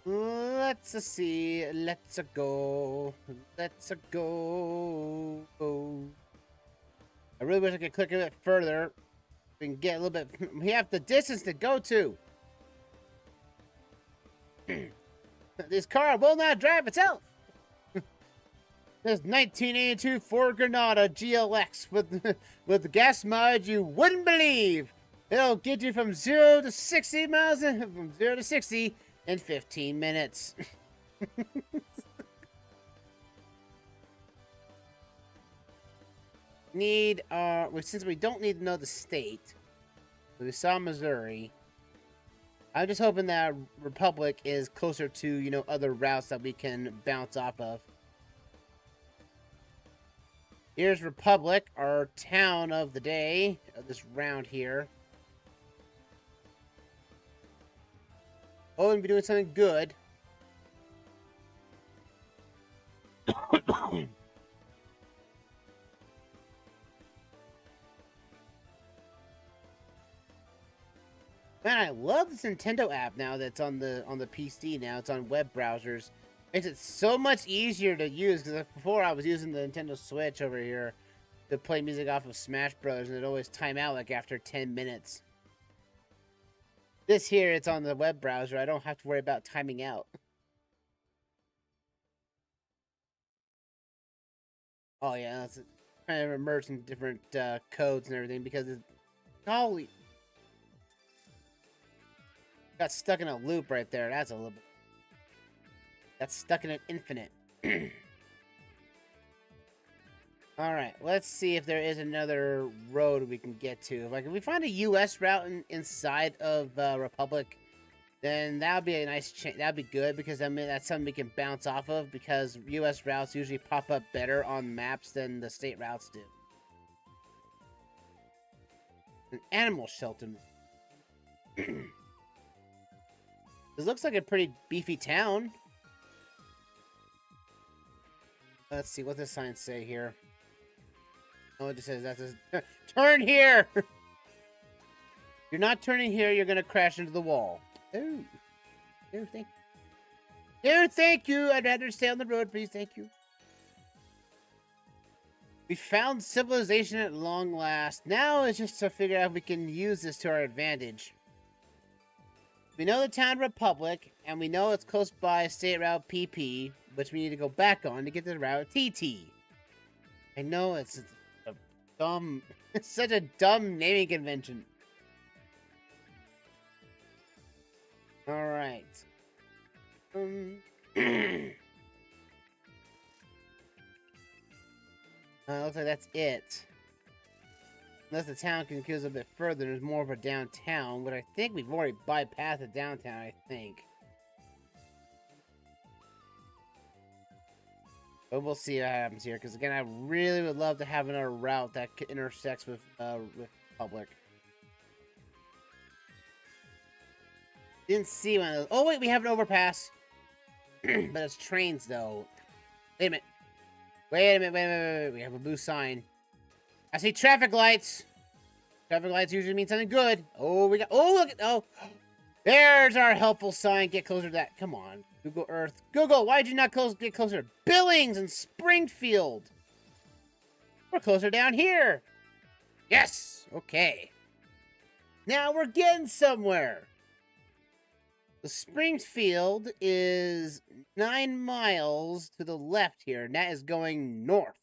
Let's see. Let's go. Let's go. I really wish I could click a bit further. We can get a little bit. We have the distance to go to. This car will not drive itself. This 1982 Ford Granada GLX with the gas mileage you wouldn't believe. It'll get you from 0 to 60 miles from 0 to 60 in 15 minutes. Since we don't need to know the state, we saw Missouri. I'm just hoping that Republic is closer to, you know, other routes that we can bounce off of. Here's Republic, our town of the day, this round here. Oh, and be doing something good. Man, I love this Nintendo app now that's on the PC now. It's on web browsers. Makes it so much easier to use, because before I was using the Nintendo Switch over here to play music off of Smash Bros. And it'd always time out like after 10 minutes. This here, it's on the web browser. I don't have to worry about timing out. Oh yeah, that's kind of immersed in different codes and everything, because it's... Holy... Got stuck in a loop right there. That's a little bit... That's stuck in an infinite. Alright, let's see if there is another road we can get to. Like, if we find a US route inside of Republic, then that would be a nice change. That would be good, because I mean, that's something we can bounce off of, because US routes usually pop up better on maps than the state routes do. An animal shelter. This looks like a pretty beefy town. Let's see, what does the sign say here? Oh, it just says that's a... Turn here! You're not turning here, you're gonna crash into the wall. Oh. Oh, thank you. Oh, thank you! I'd rather stay on the road, please, thank you. We found civilization at long last. Now it's just to figure out if we can use this to our advantage. We know the town Republic, and we know it's close by State Route PP, which we need to go back on to get to the route TT. I know it's a dumb... It's such a dumb naming convention. Alright. Looks like that's it. Unless the town can go a bit further, there's more of a downtown, but I think we've already bypassed the downtown, I think. But we'll see what happens here, because again, I really would love to have another route that intersects with Public. Didn't see one of those. Oh wait, we have an overpass. But it's trains, though. Wait a minute. Wait a minute, we have a blue sign. I see traffic lights. Traffic lights usually mean something good. Oh, we got... Oh, look at... Oh, there's our helpful sign. Get closer to that. Come on. Google Earth. Google, why did you not get closer? Billings and Springfield. We're closer down here. Yes. Okay. Now we're getting somewhere. The Springfield is 9 miles to the left here, and that is going north.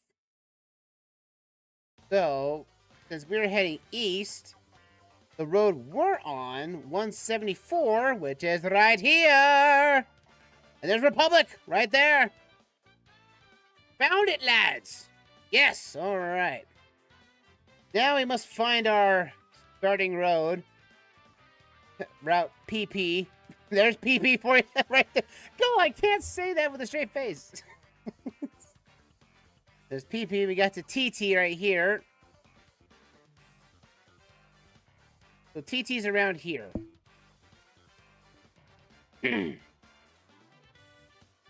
So, since we're heading east, the road we're on, 174, which is right here. And there's Republic, right there. Found it, lads. Yes, all right. Now we must find our starting road. Route PP. There's PP for you right there. Go, I can't say that with a straight face. There's PP. We got the TT right here. So TT's around here.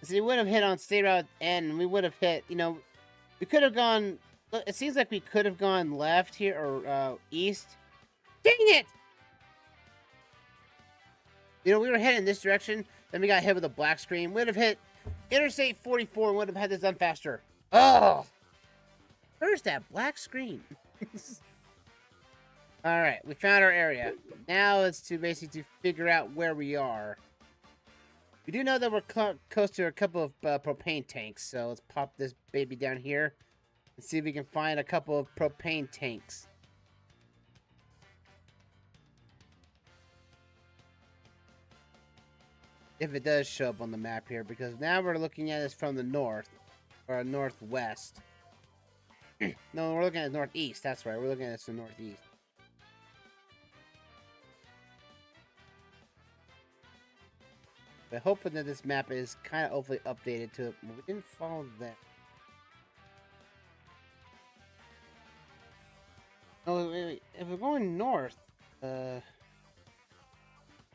So we would have hit on State Route N. We would have hit, you know, We could have gone... It seems like we could have gone left here, or east. Dang it! You know, we were heading this direction, then we got hit with a black screen. Would have hit Interstate 44 and would have had this done faster. Oh! Where's that black screen? Alright, we found our area. Now it's to basically figure out where we are. We do know that we're close to a couple of propane tanks, so let's pop this baby down here and see if we can find a couple of propane tanks. If it does show up on the map here, because now we're looking at this from the north, or northwest. No, we're looking at northeast, that's right, we're looking at this from northeast. But hoping that this map is kind of hopefully updated to... We didn't follow that. Oh, wait. If we're going north, we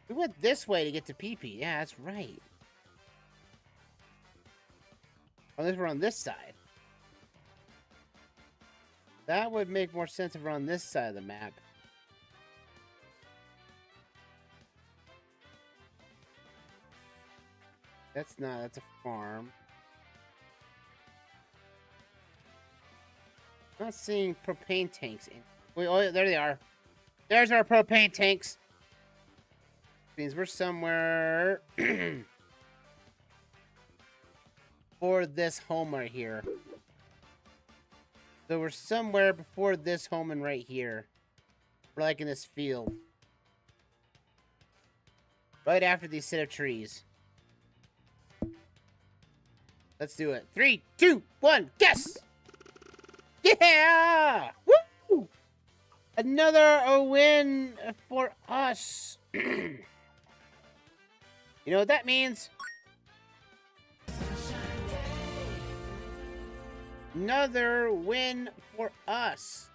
went this way to get to PP. Yeah, that's right. Unless we're on this side. That would make more sense if we're on this side of the map. That's not, that's a farm. Not seeing propane tanks in. Wait, oh, there they are. There's our propane tanks. Means we're somewhere for this home right here. So we're somewhere before this home and right here. We're like in this field. Right after these set of trees. Let's do it. 3, 2, 1, guess! Yeah! Woo! Another win for us. You know what that means? Another win for us.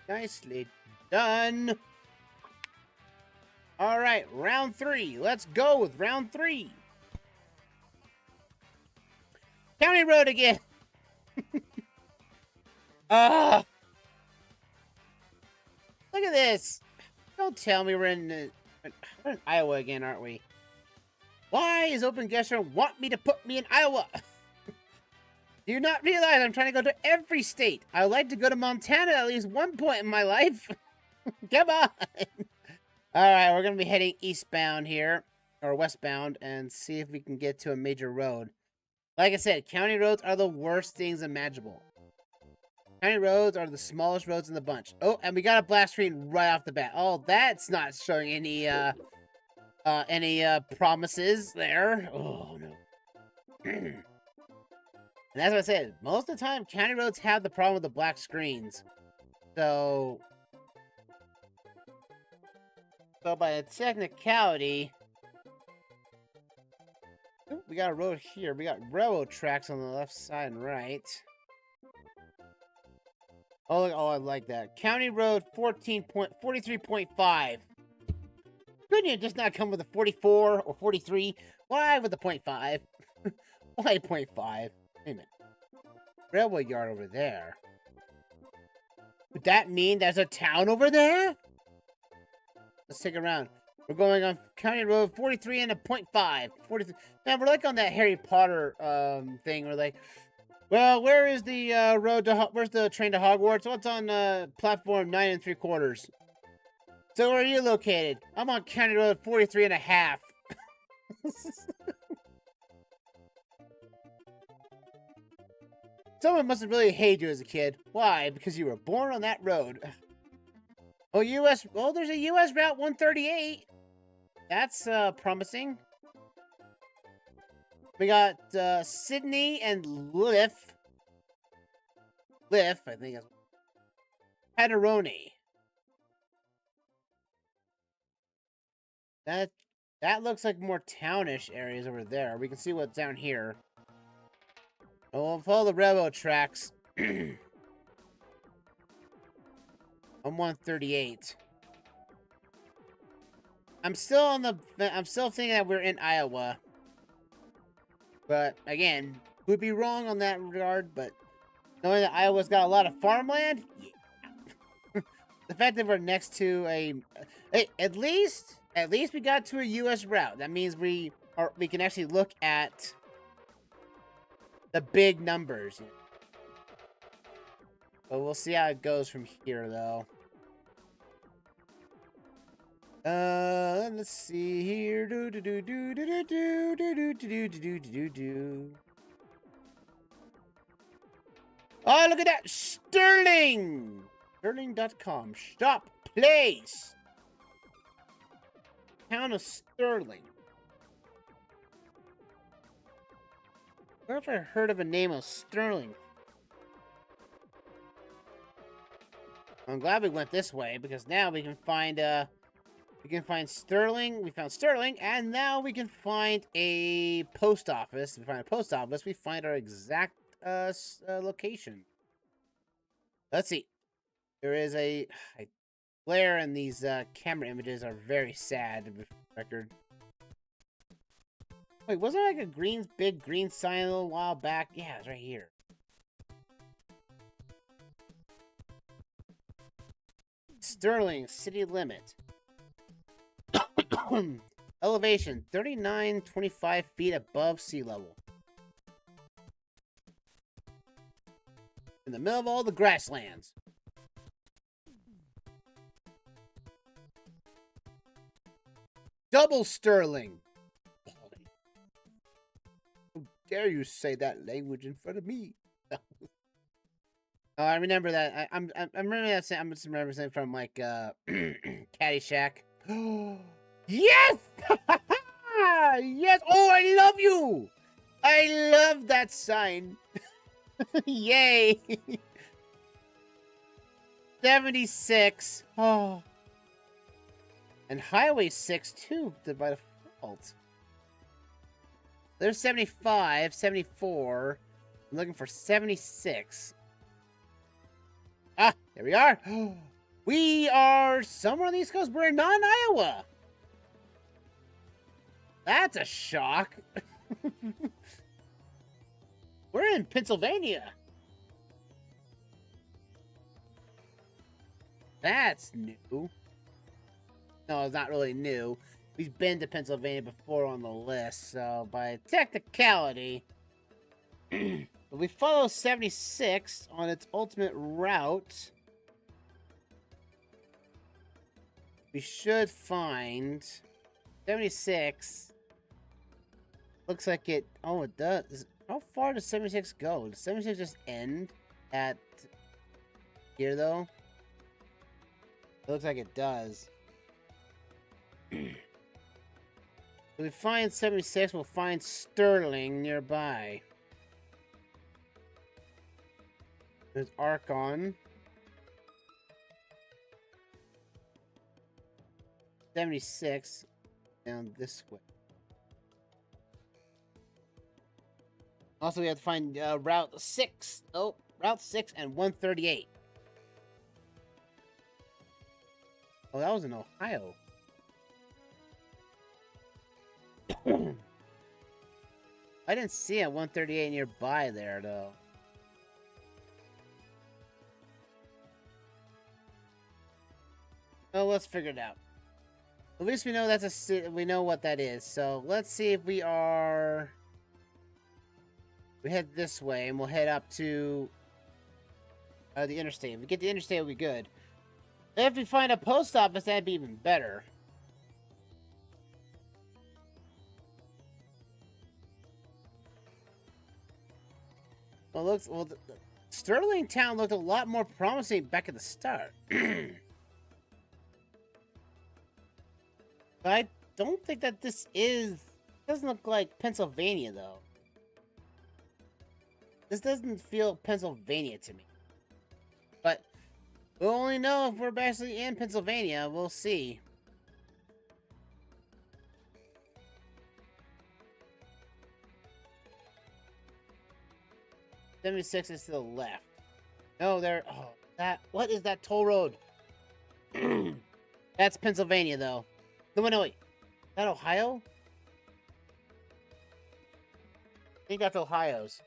Nicely done. All right, round 3. Let's go with round 3. County road again. Look at this. Don't tell me we're in Iowa again, aren't we? Why does OpenGuessr want me to put me in Iowa? Do you not realize I'm trying to go to every state? I would like to go to Montana at least one point in my life. Come on. Alright, we're going to be heading eastbound here. Or westbound. And see if we can get to a major road. Like I said, county roads are the worst things imaginable. County roads are the smallest roads in the bunch. Oh, and we got a blast screen right off the bat. Oh, that's not showing any promises there. Oh, no. And that's what I said. Most of the time, county roads have the problem with the black screens. So by a technicality... Ooh, we got a road here. We got railroad tracks on the left side and right. Oh, I like that. County Road 43.5. Couldn't you just not come with a 44 or 43? Why with the 0.5? Why 0.5? Wait a minute. Railway yard over there. Would that mean there's a town over there? Let's take a round. We're going on County Road 43 and a 0.5. 43. Man, we're like on that Harry Potter thing. We're like, well, where is the where's the train to Hogwarts? What's on platform 9 3/4? So where are you located? I'm on County Road 43 and a half. Someone must have really hated you as a kid. Why? Because you were born on that road. Oh, there's a US Route 138. That's promising. We got Sydney and Liff, I think it's Paderoni. That looks like more townish areas over there. We can see what's down here. Oh, we'll follow the railroad tracks. I'm 138. I'm still thinking that we're in Iowa. But again, could be wrong on that regard, but Knowing that Iowa's got a lot of farmland? Yeah. The fact that we're next to a... Hey, at least we got to a U.S. route. That means we can actually look at the big numbers. But we'll see how it goes from here, though. Let's see here. Oh, look at that! Sterling! Sterling.com. Shop place! Town of Sterling. Where have I heard of a name of Sterling? I'm glad we went this way, because now we can find Sterling. We found Sterling, and now we can find a post office. If we find a post office, we find our exact location. Let's see. There is a glare, and these camera images are very sad. To be record. Wait, wasn't there like a big green sign a little while back? Yeah, it's right here. Sterling city limit. Elevation 39.25 feet above sea level. In the middle of all the grasslands. Double Sterling. How dare you say that language in front of me? Oh, I remember that. I remember that. I'm just remembering something from like Caddyshack. Yes! Yes! Oh, I love you! I love that sign. Yay! 76. Oh. And Highway 6 too, by default. There's 75, 74. I'm looking for 76. Ah, there we are. We are somewhere on the East Coast. We're not in Iowa. That's a shock. We're in Pennsylvania. That's new. No, it's not really new. We've been to Pennsylvania before on the list, so by technicality... But we follow 76 on its ultimate route. We should find 76. Looks like it... Oh, it does. How far does 76 go? Does 76 just end at here, though? It looks like it does. If we find 76, we'll find Sterling nearby. There's Archon. 76 down this way. Also, we have to find Route 6. Oh, Route 6 and 138. Oh, that was in Ohio. I didn't see a 138 nearby there, though. Well, let's figure it out. At least we know that's a city. We know what that is. So let's see if we are. We head this way, and we'll head up to the interstate. If we get the interstate, it'll be good. If we find a post office, that'd be even better. Well, Sterling Town looked a lot more promising back at the start. But I don't think that this is... It doesn't look like Pennsylvania, though. This doesn't feel Pennsylvania to me. But we'll only know if we're actually in Pennsylvania. We'll see. '76 is to the left. No, there... Oh, that... What is that toll road? That's Pennsylvania, though. No, wait. Is that Ohio? I think that's Ohio's.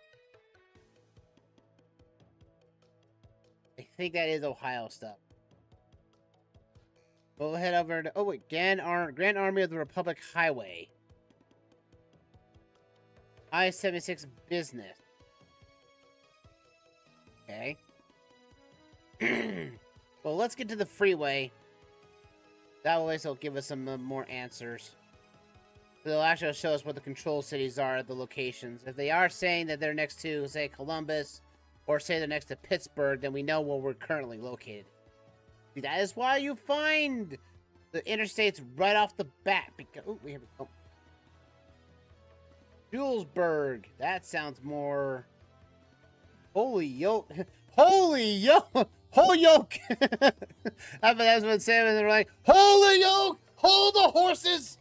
think that is Ohio stuff. We'll head over to... Oh, wait. Grand Army of the Republic Highway. I-76 business. Okay. Well, let's get to the freeway. That way, it'll give us some more answers. They'll actually show us what the control cities are at the locations. If they are saying that they're next to, say, Columbus, or say they're next to Pittsburgh, then we know where we're currently located. See, that is why you find the interstates right off the bat. Because, oh, we have a... Oh. Julesburg. That sounds more... Holy yoke. Holy yoke. Holy yoke. That's what Sam and they're like, holy yoke. Hold the horses.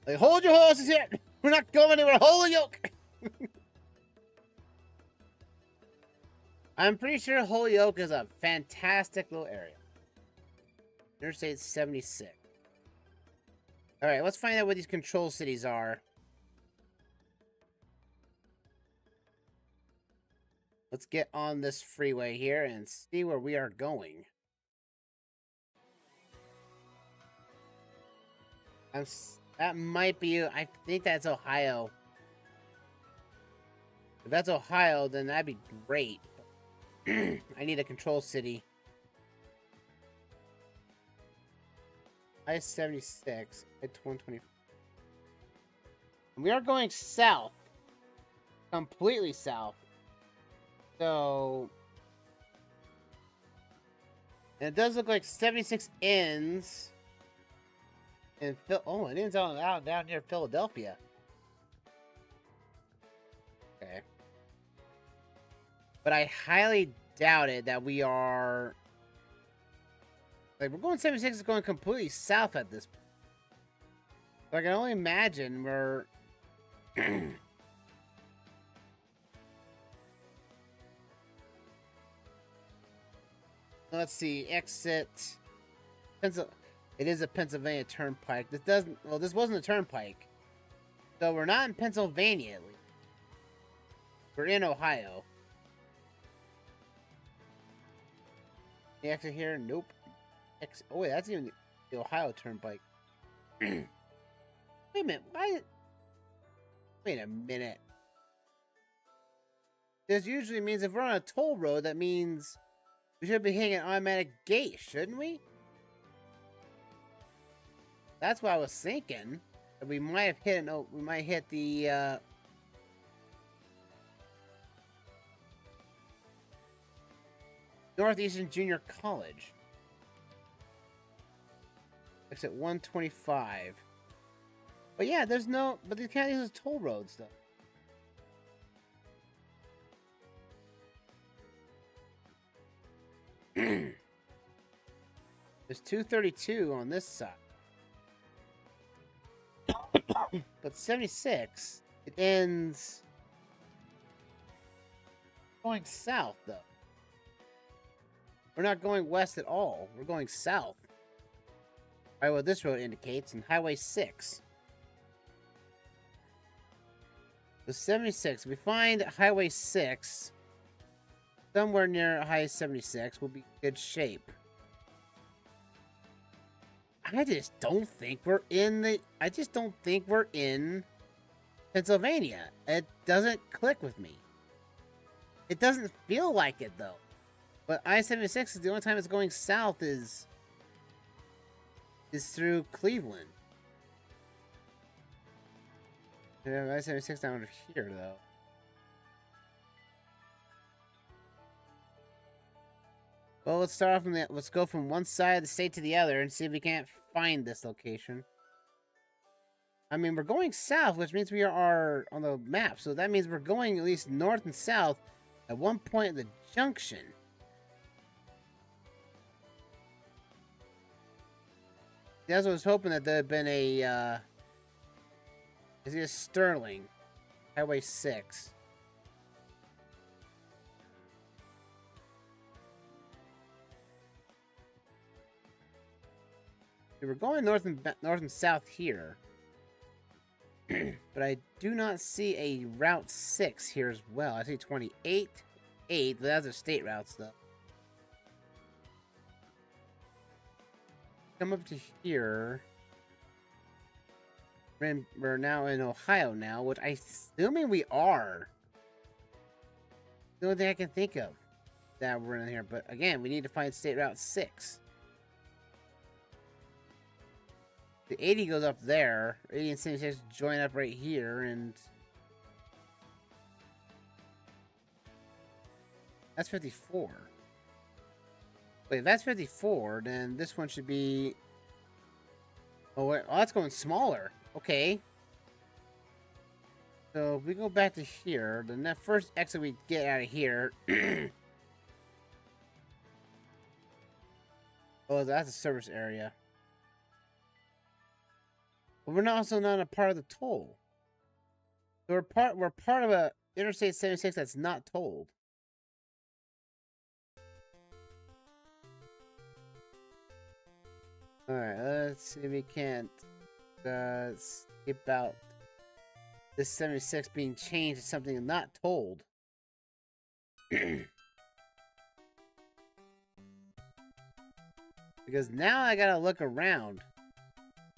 Like, hold your horses here. We're not going anywhere. Holy yoke. I'm pretty sure Holyoke is a fantastic little area. Interstate 76. Alright, let's find out what these control cities are. Let's get on this freeway here and see where we are going. That might be... I think that's Ohio. If that's Ohio, then that'd be great. I need a control city. I-76 at 120. We are going south. Completely south. So... And it does look like 76 ends... in oh, it ends out down near Philadelphia. Okay. But I highly doubt it that we are... Like, we're going 76 is going completely south at this point. So I can only imagine we're... Let's see, exit... It is a Pennsylvania turnpike. This doesn't... Well, this wasn't a turnpike. So we're not in Pennsylvania, at least. We're in Ohio. The exit here? Nope. Oh, wait, that's even the Ohio turnpike. Wait a minute. Wait a minute. This usually means if we're on a toll road, that means we should be hitting an automatic gate, shouldn't we? That's what I was thinking. That we might have hit we might hit the Northeastern Junior College. Exit 125. But yeah, there's no... But they can't use toll roads, though. There's 232 on this side. But 76, it ends... going south, though. We're not going west at all. We're going south. Alright, what this road indicates, and Highway 6. The 76. If we find Highway 6 somewhere near Highway 76, we'll be in good shape. I just don't think we're in the... I just don't think we're in Pennsylvania. It doesn't click with me. It doesn't feel like it, though. But I-76 is the only time it's going south is through Cleveland. Yeah, I-76 down here, though. Well, let's start off from the... Let's go from one side of the state to the other and see if we can't find this location. I mean, we're going south, which means we are on the map. So that means we're going at least north and south at one point at the junction. That's what I was hoping that there had been a, is it Sterling? Highway 6. We're going north and south here. But I do not see a Route 6 here as well. I see 28, 8. Those are state routes, though. Come up to here. We're now in Ohio now, which I'm assuming we are. The only thing I can think of that we're in here. But again, we need to find State Route 6. The 80 goes up there. 80 and 76 join up right here, and that's 54. Wait, if that's 54, then this one should be... Oh, wait. Oh, that's going smaller. Okay. So, if we go back to here, then that first exit we get out of here... Oh, that's a service area. But we're also not a part of the toll. So we're part of a Interstate 76 that's not tolled. Alright, let's see if we can't skip out this 76 being changed to something not tolled. Because now I gotta look around.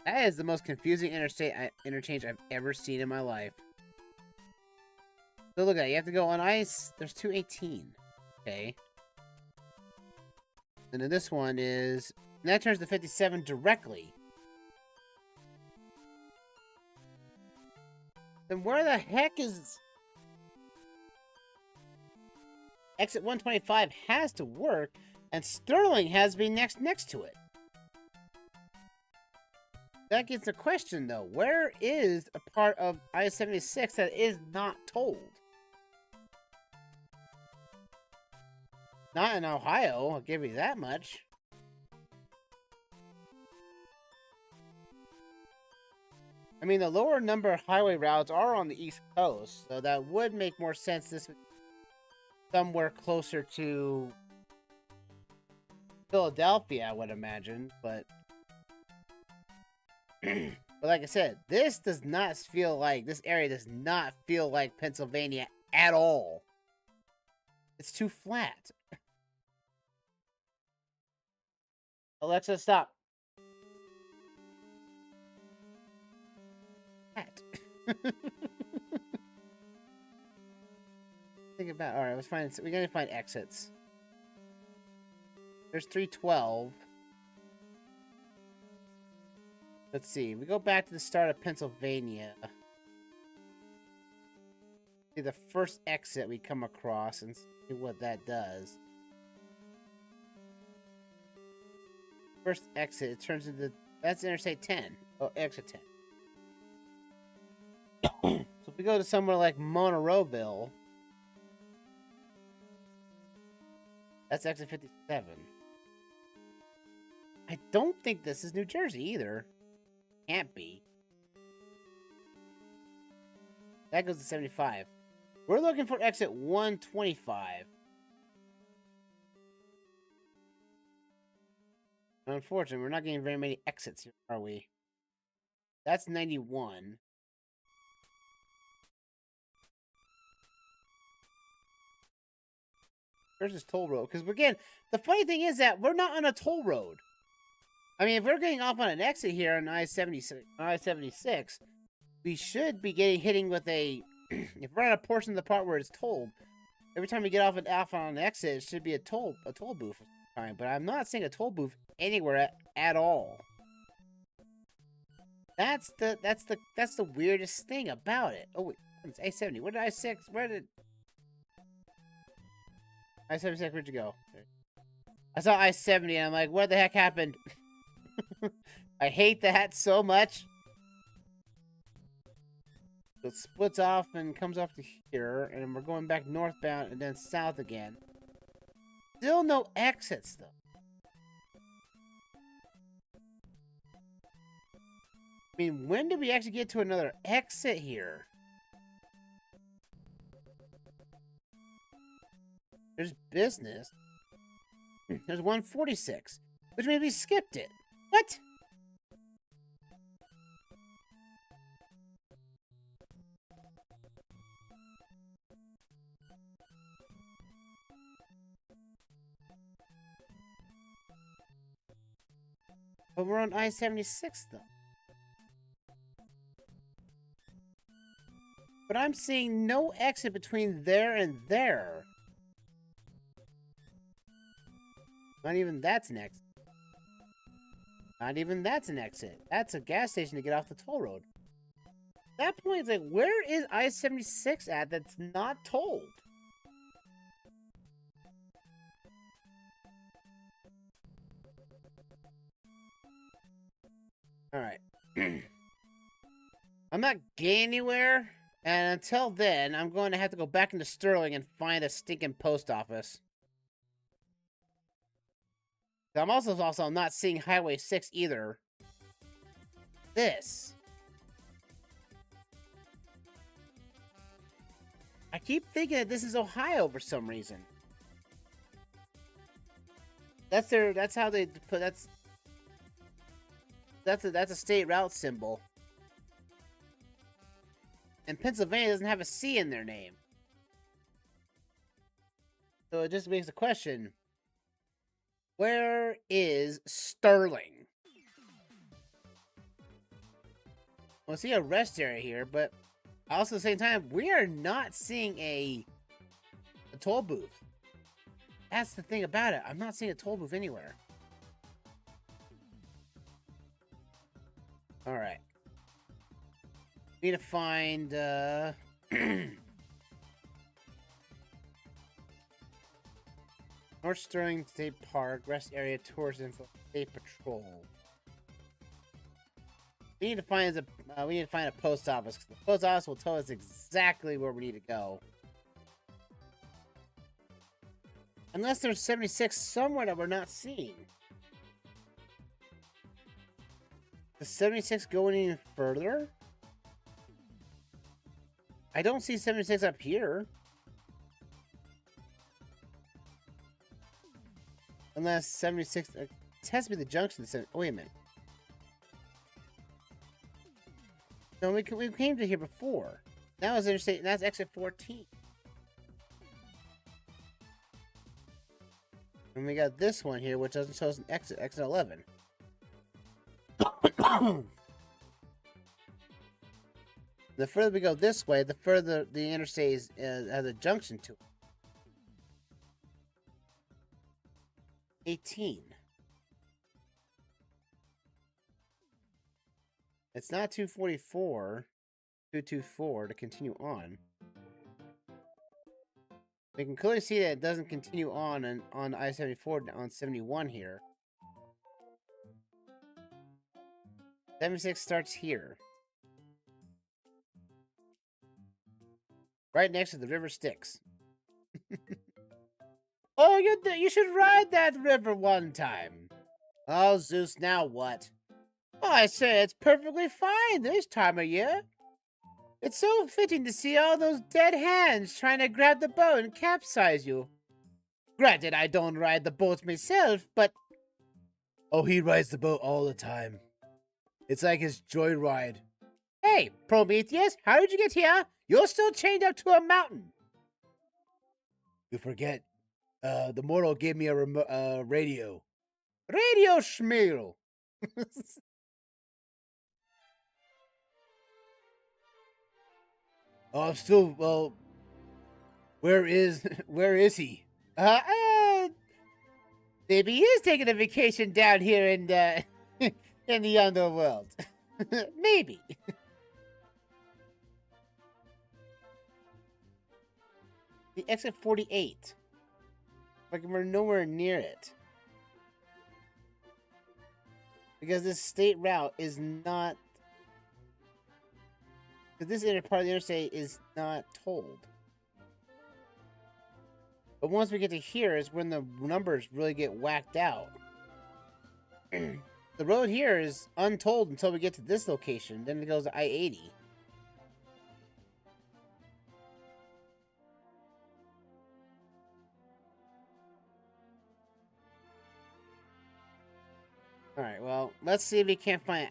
That is the most confusing interchange I've ever seen in my life. So look at it, you have to go on ice. There's 218. Okay. And then this one is... And that turns to 57 directly. Then where the heck is... Exit 125 has to work, and Sterling has to be next to it. That gets the question, though. Where is a part of I-76 that is not tolled? Not in Ohio, I'll give you that much. I mean, the lower number of highway routes are on the East Coast, so that would make more sense. This would somewhere closer to Philadelphia, I would imagine, but... But like I said, this does not feel like... This area does not feel like Pennsylvania at all. It's too flat. Alexa, stop. Think about... Alright, let's find... We gotta find exits. There's 312. Let's see. We go back to the start of Pennsylvania. See the first exit we come across and see what that does. First exit, it turns into... That's Interstate 10. Oh, exit 10. So if we go to somewhere like Monroeville, that's exit 57. I don't think this is New Jersey either. Can't be. That goes to 75. We're looking for exit 125. Unfortunately, we're not getting very many exits here, are we? That's 91. Where's this toll road? Because, again, the funny thing is that we're not on a toll road. I mean, if we're getting off on an exit here on I-76, we should be hitting with a... If we're on a portion of the part where it's tolled, every time we get off on an exit, it should be a toll booth for some time. But I'm not seeing a toll booth anywhere at all. That's the weirdest thing about it. Oh wait, it's I-70. Where did I-6? Where did I-76? Where'd you go? I saw I-70 and I'm like, what the heck happened? I hate that so much. So it splits off and comes off to here, and we're going back northbound and then south again. Still no exits, though. I mean, when did we actually get to another exit here? There's business. There's 146, which means we skipped it. What? But we're on I-76 though. But I'm seeing no exit between there and there. Not even that's an exit. Not even that's an exit. That's a gas station to get off the toll road. At that point, it's like, where is I-76 at that's not tolled? Alright. I'm not getting anywhere. And until then, I'm going to have to go back into Sterling and find a stinking post office. I'm also not seeing Highway 6 either. This. I keep thinking that this is Ohio for some reason. That's how they put, that's a state route symbol. And Pennsylvania doesn't have a C in their name. So it just makes a question. Where is Sterling? Well, I see a rest area here, but also at the same time, we are not seeing a toll booth. That's the thing about it. I'm not seeing a toll booth anywhere. Alright. We need to find, North Sterling State Park, rest area, tourist info, state patrol. We need to find a post office. The post office will tell us exactly where we need to go. Unless there's 76 somewhere that we're not seeing. Does 76 go any further? I don't see 76 up here. Unless 76... It has to be the junction. Oh, wait a minute. No, we came to here before. That was interstate, and that's exit 14. And we got this one here, which doesn't show us an exit 11. The further we go this way, the further the interstate has a junction to it. 18. It's not 244, 224 to continue on. We can clearly see that it doesn't continue on I-74 on 71 here. 76 starts here. Right next to the river Styx. Oh, you should ride that river one time. Oh, Zeus, now what? Oh, I say it's perfectly fine this time of year. It's so fitting to see all those dead hands trying to grab the boat and capsize you. Granted, I don't ride the boats myself, but... Oh, he rides the boat all the time. It's like his joyride. Hey, Prometheus, how did you get here? You're still chained up to a mountain. You forget. The mortal gave me a radio. Radio Schmeal. Oh, I'm still, well, where is he? Maybe he is taking a vacation down here in in the underworld. Maybe. The exit 48. Like we're nowhere near it. Because this state route is not... Because this inner part of the interstate is not tolled. But once we get to here is when the numbers really get whacked out. The road here is untolled until we get to this location. Then it goes to I-80. Alright, well, let's see if we can't find...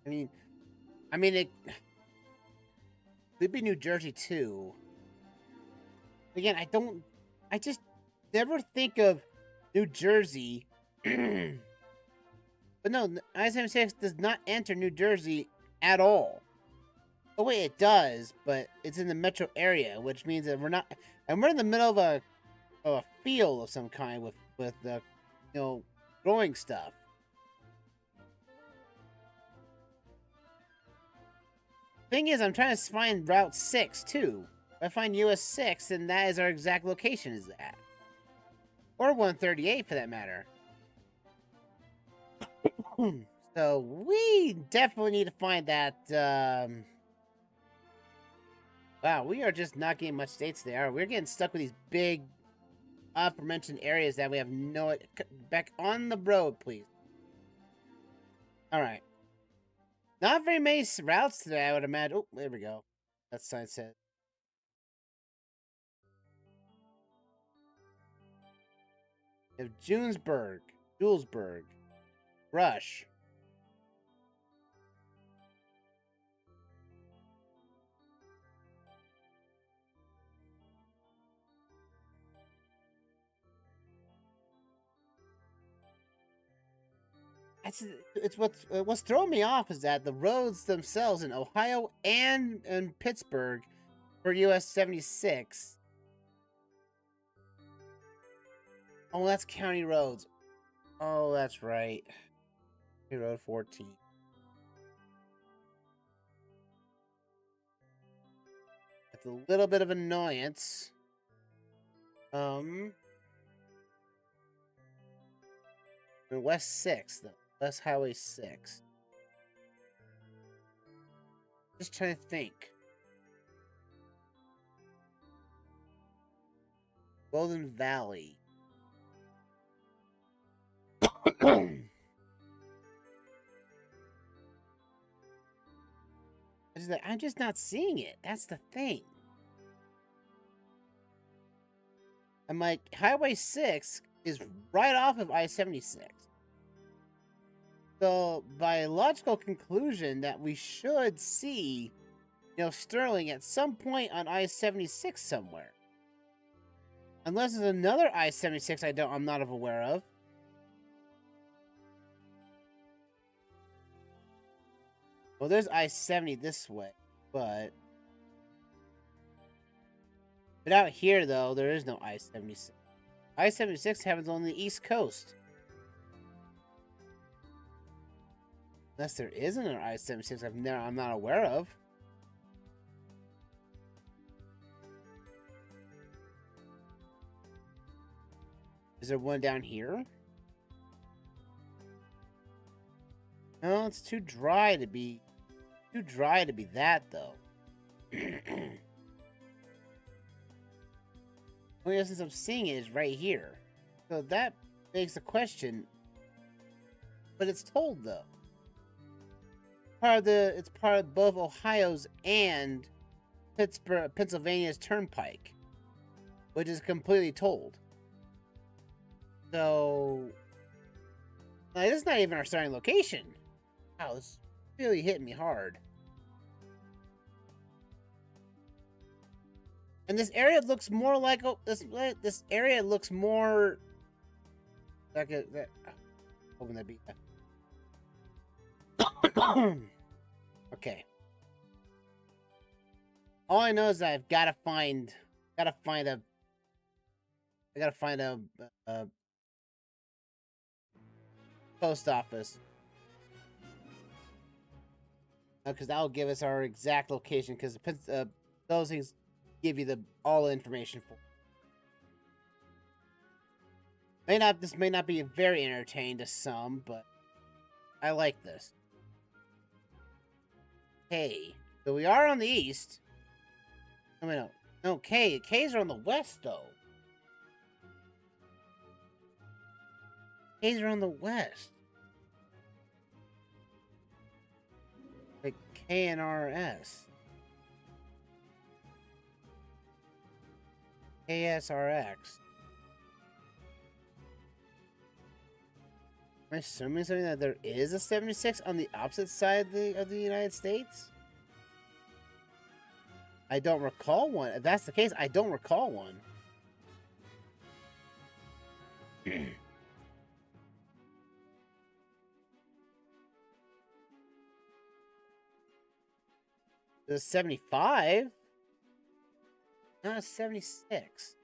I mean, it... Could be New Jersey, too. Again, I just never think of New Jersey... But no, I-76 does not enter New Jersey at all. Oh wait, it does, but it's in the metro area, which means that we're not, and we're in the middle of a field of some kind with growing stuff. Thing is, I'm trying to find Route 6 too. If I find US 6, then that is our exact location. Is that, or 138 for that matter. So we definitely need to find that. Wow, we are just not getting much states there. We're getting stuck with these big, aforementioned areas that we have no... Back on the road, please. Alright. Not very many routes today, I would imagine. Oh, there we go. That sign said. We have Julesburg, Rush. It's what's throwing me off is that the roads themselves in Ohio and in Pittsburgh for US 76. Oh, that's county roads. Oh, that's right. Road 14. That's a little bit of annoyance. West 6 though. West Highway 6. Just trying to think. Golden Valley. I'm just not seeing it. That's the thing. I'm like, Highway 6 is right off of I-76. So, by logical conclusion, that we should see, Sterling at some point on I-76 somewhere. Unless there's another I-76 I'm not aware of. Well, there's I-70 this way, but out here, though, there is no I-76. I-76 happens on the East Coast. Unless there is another I-76 I'm not aware of. Is there one down here? No, it's too dry to be that, though. Only since I'm seeing it is right here. So that begs the question. But it's told, though. It's part of both Ohio's and Pennsylvania's turnpike, which is completely tolled. So, this is not even our starting location. Wow, this really hit me hard. And this area looks more like this area looks more like hoping that be. Okay. All I know is that I've got to find a post office. Because that'll give us our exact location. Because those things give you all the information for. This may not be very entertaining to some, but I like this. K. So we are on the east. Oh, wait, no, K's are on the west, though. K's are on the west. Like K and RS. KSRX. Am I assuming something that there is a 76 on the opposite side of the United States? I don't recall one. If that's the case, I don't recall one. The 75? No, 76.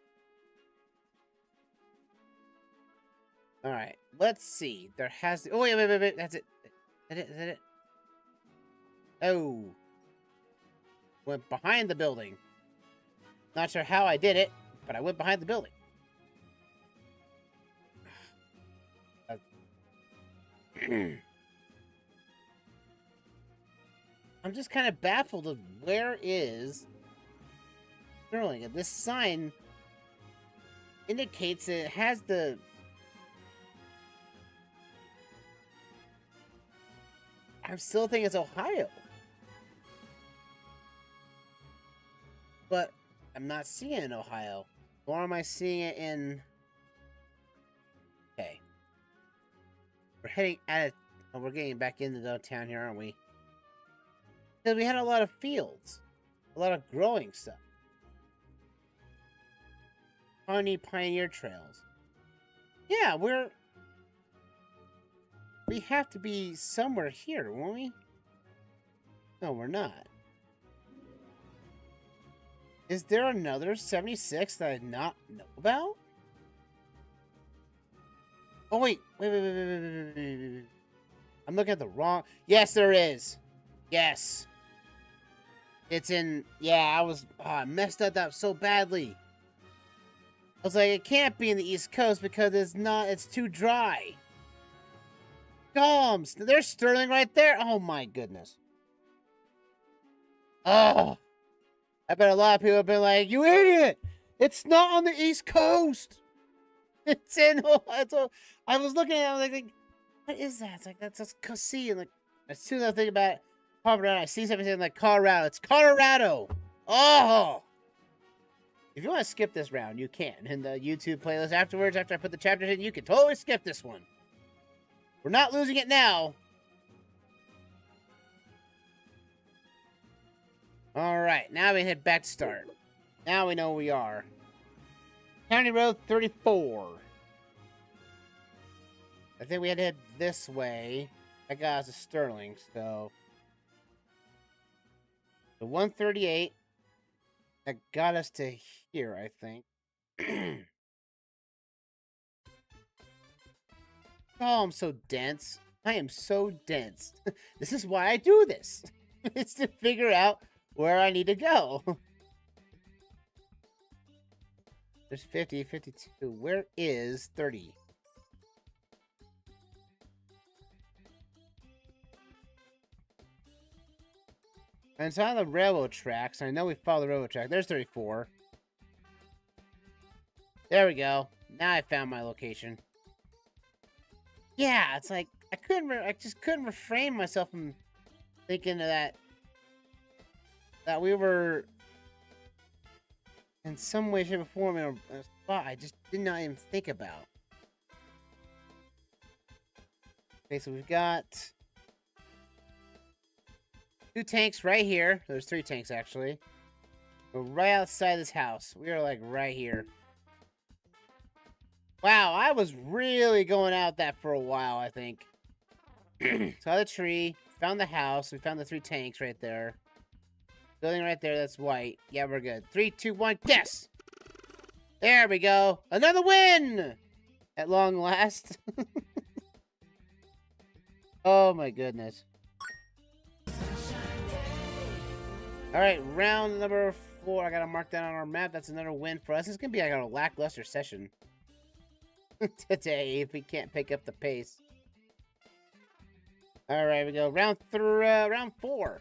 Alright, let's see. There has to... Oh, wait. That's it. Is that it? Oh. Went behind the building. Not sure how I did it, but I went behind the building. I'm just kind of baffled of where is Sterling. This sign indicates it has the... I still think it's Ohio. But I'm not seeing it in Ohio. Or am I seeing it in... Okay. We're heading at it. Oh, we're getting back into the town here, aren't we? Because we had a lot of fields. A lot of growing stuff. Pawnee Pioneer Trails. Yeah, we have to be somewhere here, won't we? No, we're not. Is there another 76 that I not know about? Oh, wait. Wait. I'm looking at the wrong... Yes, there is. Yes. It's in... Yeah, I messed up that so badly. I was like, it can't be in the East Coast because it's too dry. Goms! There's Sterling right there. Oh, my goodness. Oh. I bet a lot of people have been like, you idiot! It's not on the East Coast! It's in Ohio. I was looking at it, I was like, what is that? It's like, that's just C. And like, as soon as I think about it, Colorado, I see something saying like Colorado. It's Colorado! Oh! If you want to skip this round, you can. In the YouTube playlist afterwards, after I put the chapters in, you can totally skip this one. We're not losing it now. Alright, now we head back to start. Now we know where we are. County Road 34. I think we had to head this way. That got us to Sterling, so... The 138. That got us to here, I think. Oh, I'm so dense. I am so dense. This is why I do this. It's to figure out where I need to go. There's 50, 52. Where is 30? And it's on the railroad tracks. I know we follow the railroad track. There's 34. There we go. Now I found my location. Yeah, it's like I just couldn't refrain myself from thinking that we were in some way, shape, or form in a spot I just did not even think about. Okay, so we've got 2 tanks right here. There's 3 tanks, actually. We're right outside this house. We are, like, right here. Wow, I was really going out that for a while, I think. Saw the tree. Found the house. We found the 3 tanks right there. Building right there, that's white. Yeah, we're good. 3, 2, 1, yes! There we go. Another win! At long last. Oh my goodness. Alright, round number 4. I gotta mark that on our map. That's another win for us. It's gonna be like a lackluster session today if we can't pick up the pace. Alright, we go. Round 4.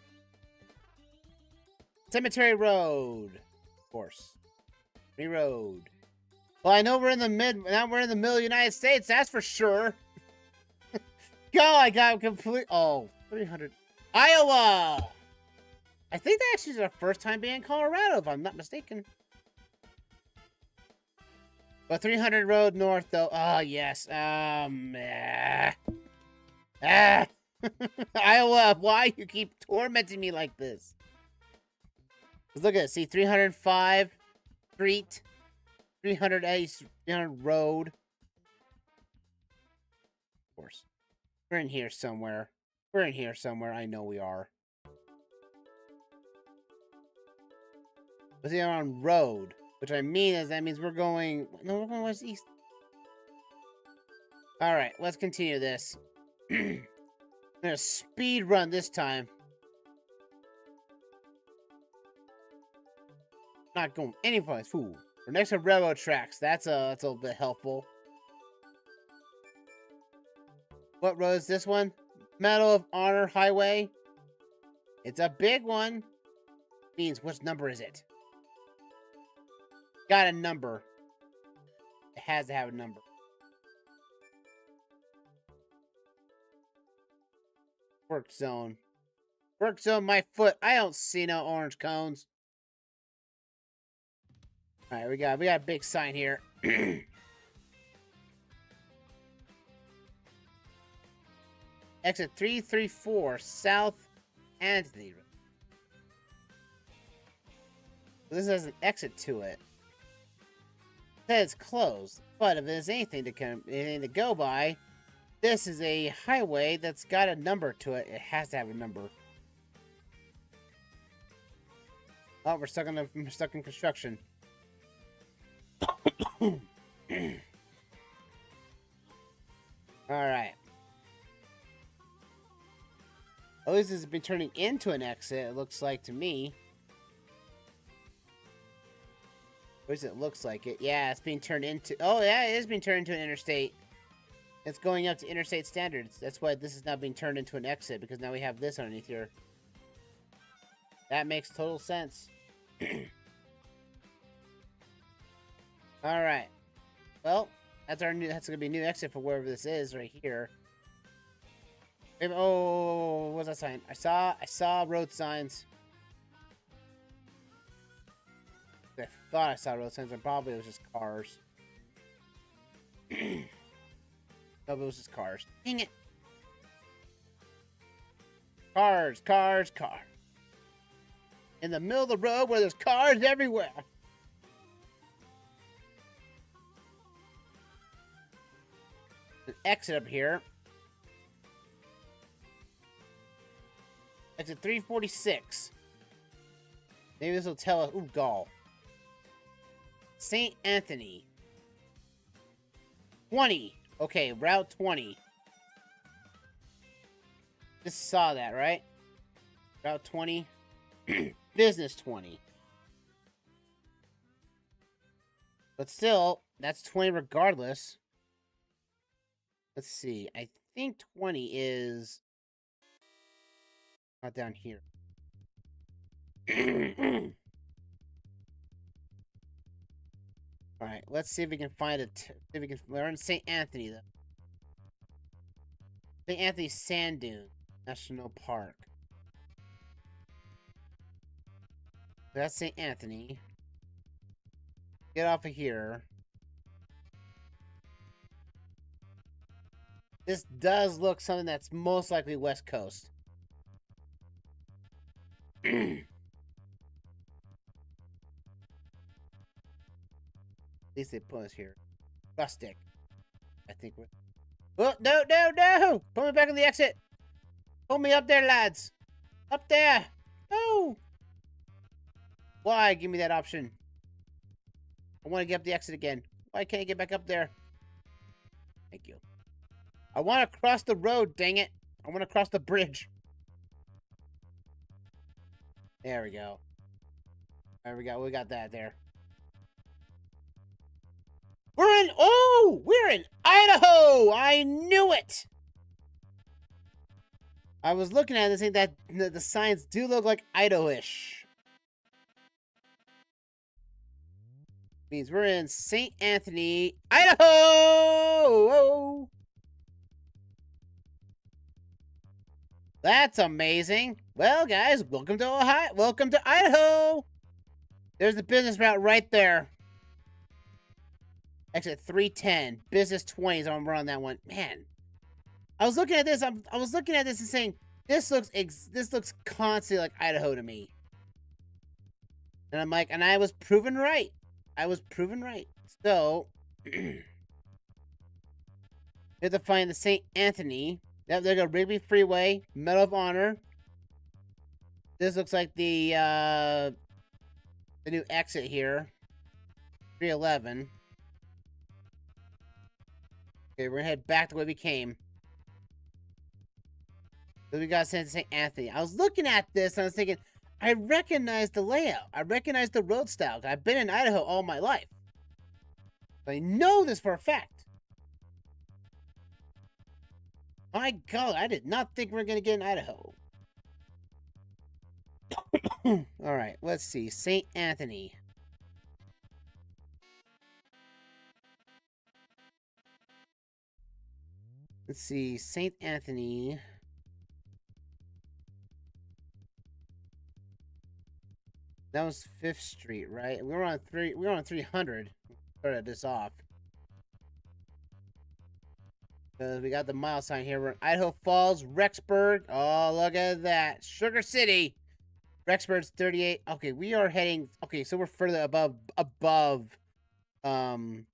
Cemetery Road. Of course. Free road. Well, I know we're in the now we're in the middle of the United States, that's for sure. God, I got complete. Oh, 300. Iowa! I think that actually is our first time being in Colorado, if I'm not mistaken. But 300 road north, though. Oh, yes. Iowa, why you keep tormenting me like this? Look at it. See, 305 street, 300 east, 300 road. Of course. We're in here somewhere. We're in here somewhere. I know we are. Was here on road, which I mean is that means we're going. No, we're going west east. All right, let's continue this. I'm gonna speed run this time. Not going any place. Ooh. We're next to railroad tracks. That's a little bit helpful. What road is this one? Medal of Honor Highway. It's a big one. Means which number is it? Got a number. It has to have a number. Work zone. Work zone, my foot. I don't see no orange cones. Alright, we got a big sign here. Exit 334, South Anthony. This has an exit to it. It says it's closed, but if there's anything to go by, this is a highway that's got a number to it. It has to have a number. Oh, we're stuck in construction. Alright. At least this has been turning into an exit, it looks like to me. What does it looks like it? Yeah, it's being turned into... Oh, yeah, it is being turned into an interstate. It's going up to interstate standards. That's why this is now being turned into an exit, because now we have this underneath here. That makes total sense. Alright. Well, that's gonna be a new exit for wherever this is right here. Maybe, oh, what was that sign? I saw road signs. I thought I saw road signs, and probably it was just cars. No, but it was just cars. Dang it. Cars. In the middle of the road where there's cars everywhere. An exit up here. Exit 346. Maybe this will tell us. Ooh, Gaul. St. Anthony. 20. Okay, Route 20. Just saw that, right? Route 20. Business 20. But still, that's 20 regardless. Let's see. I think 20 is... not down here. Alright, let's see if we can find it. We're in St. Anthony, though. St. Anthony Sand Dune National Park. That's St. Anthony. Get off of here. This does look something that's most likely West Coast. At least they put us here. Rustic. I think we're... Oh, no! Put me back on the exit! Pull me up there, lads! Up there! No! Why? Give me that option. I want to get up the exit again. Why can't I get back up there? Thank you. I want to cross the road, dang it! I want to cross the bridge. There we go. There we go. We got that there. We're in Idaho! I knew it! I was looking at this thing that the signs do look like Idaho-ish. Means we're in St. Anthony, Idaho! That's amazing. Well, guys, welcome to Ohio. Welcome to Idaho. There's the business route right there. Exit 310. Business 20 is on run that one. Man, I was looking at this. I was looking at this and saying this looks constantly like Idaho to me. And I'm like, and I was proven right. So, you have to find the St. Anthony. Yep, there you go. Rigby Freeway, Medal of Honor. This looks like the the new exit here. 311. Okay, we're gonna head back the way we came. So we got sent to St. Anthony. I was looking at this and I was thinking, I recognize the layout. I recognize the road style. I've been in Idaho all my life. I know this for a fact. My God, I did not think we were gonna get in Idaho. Alright, let's see. St. Anthony. Let's see. St. Anthony. That was 5th Street, right? We were on 300. Started this off. We got the mile sign here. We're in Idaho Falls, Rexburg. Oh, look at that. Sugar City. Rexburg's 38. Okay, we are heading... Okay, so we're further above Rexburg.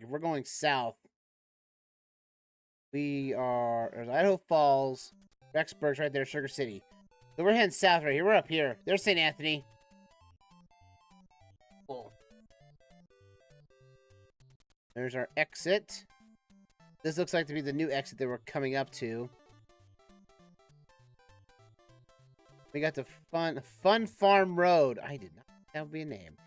We're going south. We are... There's Idaho Falls. Rexburg's right there, Sugar City. So we're heading south right here. We're up here. There's St. Anthony. Cool. There's our exit. This looks like to be the new exit that we're coming up to. We got the Fun Farm Road. I did not think that would be a name.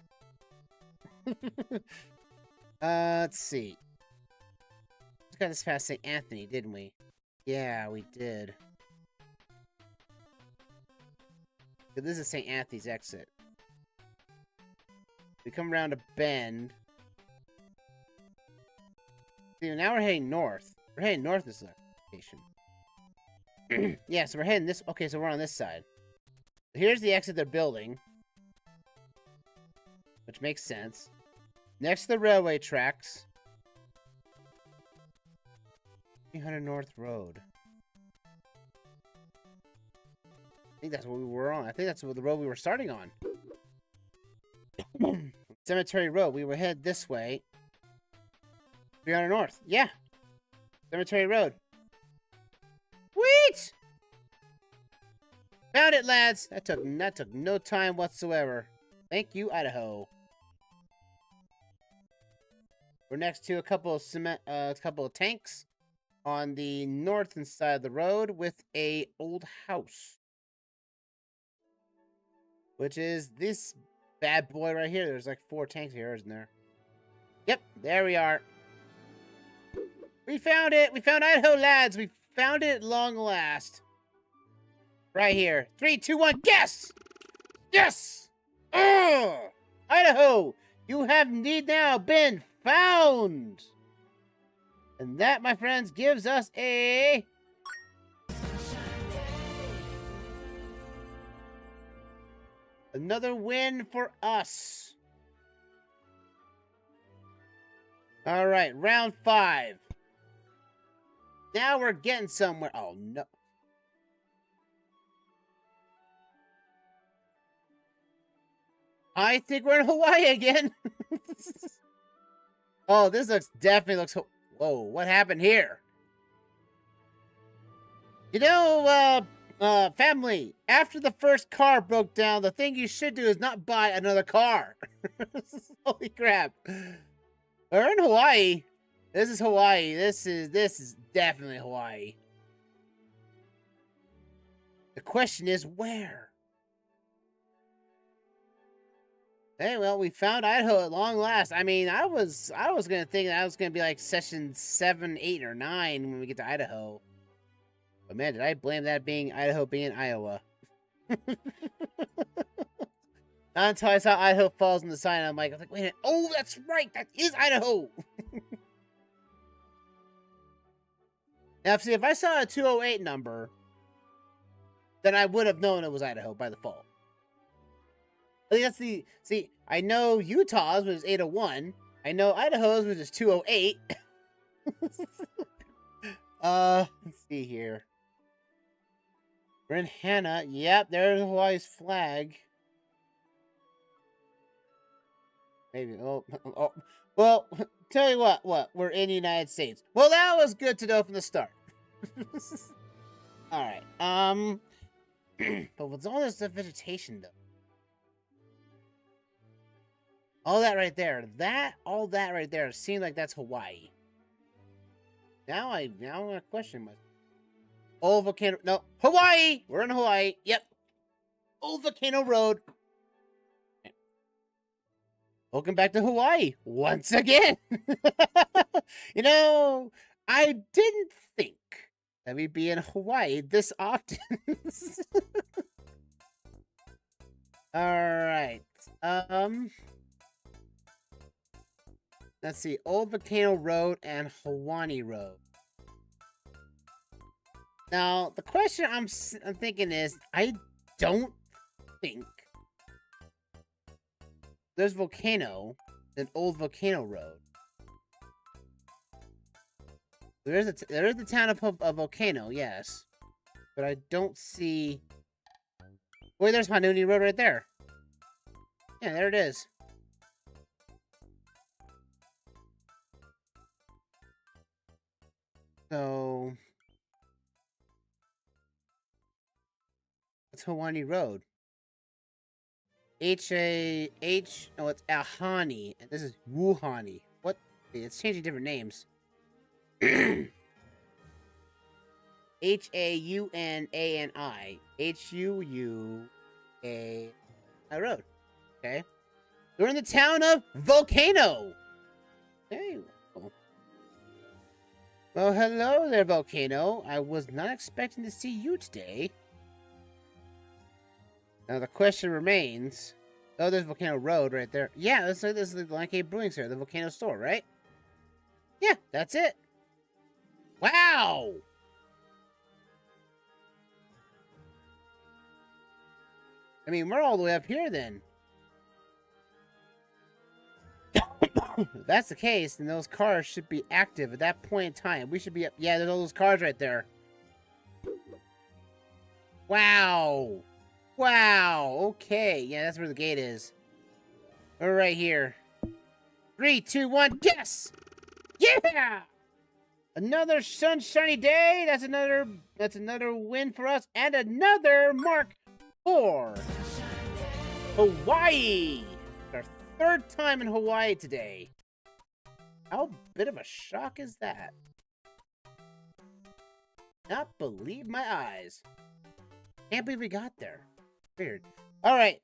Let's see. We got this past St. Anthony, didn't we? Yeah, we did. So this is St. Anthony's exit. We come around a bend. See, now we're heading north. We're heading north this location. Yeah, so we're heading this... Okay, so we're on this side. Here's the exit they're building. Which makes sense. Next to the railway tracks. 300 North Road. I think that's what we were on. I think that's the road we were starting on. Cemetery Road. We were headed this way. 300 North. Yeah. Cemetery Road. Sweet! Found it, lads. That took no time whatsoever. Thank you, Idaho. We're next to a couple of tanks on the northern side of the road with a old house, which is this bad boy right here. There's like 4 tanks here, isn't there? Yep, there we are. We found it. We found Idaho, lads. We found it at long last. Right here. 3, 2, 1, guess! Yes! Idaho, you have indeed now been found! And that, my friends, gives us another win for us. Alright, round 5. Now we're getting somewhere. Oh, no. I think we're in Hawaii again. Oh, this definitely looks... Whoa, what happened here? You know, family, after the first car broke down, the thing you should do is not buy another car. Holy crap. We're in Hawaii. This is Hawaii. This is definitely Hawaii. The question is where? Hey, well, we found Idaho at long last. I mean, I was gonna think that I was gonna be like session 7, 8, or 9 when we get to Idaho. But man, did I blame that being Idaho being Iowa? Not until I saw Idaho Falls on the sign, I was like, wait a minute. Oh, that's right, that is Idaho. Now, see, if I saw a 208 number, then I would have known it was Idaho by default. I think that's the... See, I know Utah's was 801. I know Idaho's was just 208. Let's see here. We're in Hannah. Yep, there's Hawaii's flag. Maybe... Oh, well, tell you what, we're in the United States. Well, that was good to know from the start. Alright, but what's all this vegetation, though? All that right there. All that right there seems like that's Hawaii. Now I'm gonna question myself. Old Volcano. No, Hawaii. We're in Hawaii. Yep. Old Volcano Road. Welcome back to Hawaii once again. You know, I didn't think that we'd be in Hawaii this often. All right. Let's see. Old Volcano Road and Hawaii Road. Now, the question I'm thinking is, I don't think there's Volcano in Old Volcano Road. There is the town of Volcano, yes, but I don't see. Wait, there's Hanuni Road right there. Yeah, there it is. So it's Hawaii Road. Oh, it's Ahani, and this is Wuhani. What? It's changing different names. Haunani. Huua Road. Okay. We're in the town of Volcano. Okay. Well, hello there, Volcano. I was not expecting to see you today. Now, the question remains... Oh, there's Volcano Road right there. Yeah, this is the Line K Brewing Center, the Volcano store, right? Yeah, that's it. Wow! I mean, we're all the way up here, then. If that's the case, then those cars should be active at that point in time. We should be up... Yeah, there's all those cars right there. Wow! Wow! Okay, yeah, that's where the gate is. We're right here. 3, 2, 1, guess! Yeah! Another sunshiny day. That's another win for us, and another mark for Hawaii. Our third time in Hawaii today. How bit of a shock is that? Not believe my eyes. Can't believe we got there. Weird. All right,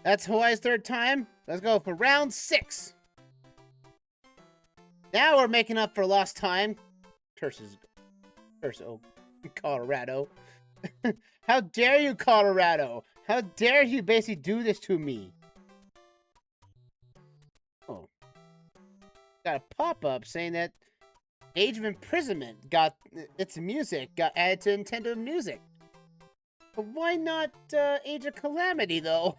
that's Hawaii's third time. Let's go for round 6. Now we're making up for lost time. Curse, oh, Colorado. How dare you, Colorado? How dare you basically do this to me? Oh. Got a pop-up saying that Age of Imprisonment got its music got added to Nintendo Music. But why not Age of Calamity, though?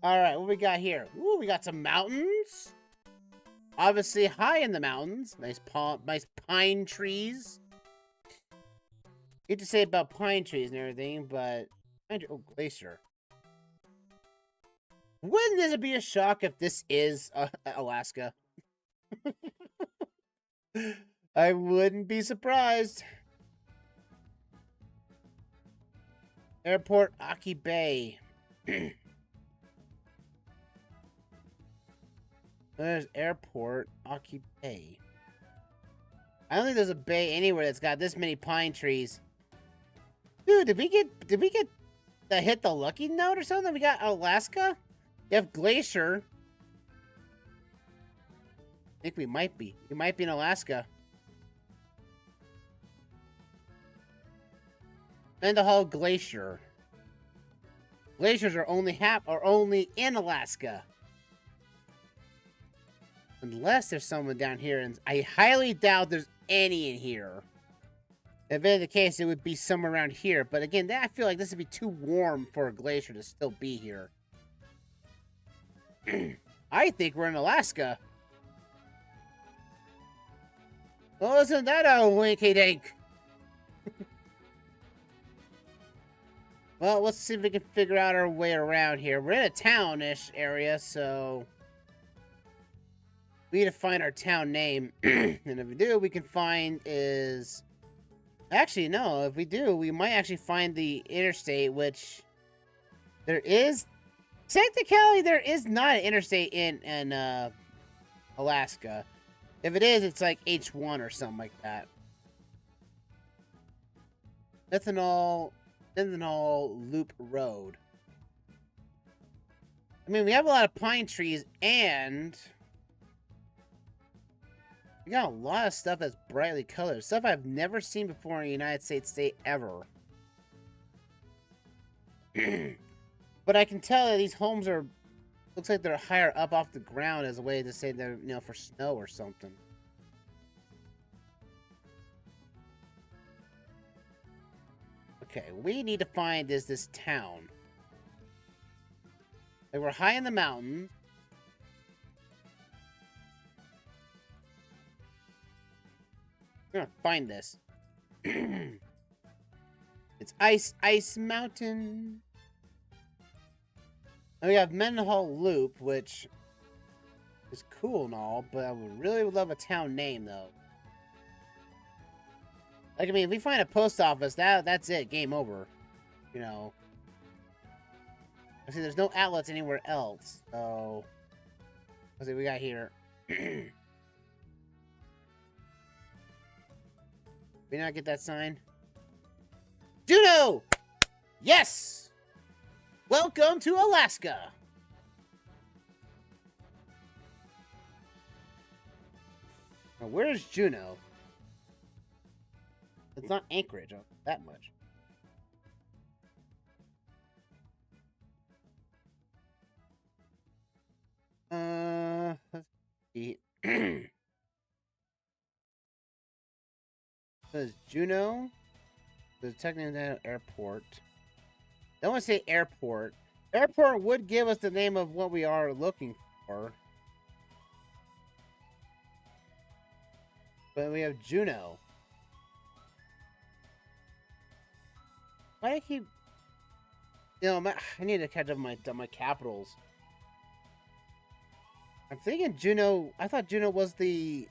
Alright, what we got here? Ooh, we got some mountains. Obviously high in the mountains. Nice pine trees. You have to say about pine trees and everything, but... Oh, glacier. Wouldn't this be a shock if this is Alaska? I wouldn't be surprised. Airport Aki Bay. There's Airport Aki Bay. I don't think there's a bay anywhere that's got this many pine trees. Dude, did we get hit the lucky note or something? We got Alaska? You have Glacier. I think we might be. We might be in Alaska. Idaho Glacier. Glaciers are only in Alaska. Unless there's someone down here, and I highly doubt there's any in here. If that's the case, it would be somewhere around here. But again, I feel like this would be too warm for a glacier to still be here. I think we're in Alaska. Oh, isn't that a winky dink? Well, let's see if we can figure out our way around here. We're in a town-ish area, so... we need to find our town name. And if we do, we can find is... Actually, no. If we do, we might actually find the interstate, which... there is Technically, there is not an interstate in Alaska. If it is, it's like H1 or something like that. Ethanol Loop Road. I mean, we have a lot of pine trees, and we got a lot of stuff that's brightly colored. Stuff I've never seen before in the United States state ever. But I can tell that these homes are, looks like they're higher up off the ground as a way to say they're, you know, for snow or something. Okay, we need to find this town. Like, we're high in the mountain. We're gonna find this. It's Ice Mountain. And we have Mendenhall Loop, which is cool and all, but I would really love a town name, though. Like, I mean, if we find a post office, that's it. Game over. You know. I see there's no outlets anywhere else, so... Let's see what we got here. We not get that sign? Juneau! Yes! Welcome to Alaska! Now, where's Juneau? It's not Anchorage, that much. Let's see. Says Juneau. There's technically an airport. I don't want to say airport. Airport would give us the name of what we are looking for. But we have Juneau. Why do I keep... You know, I need to catch up on my capitals. I'm thinking Juneau... I thought Juneau was the...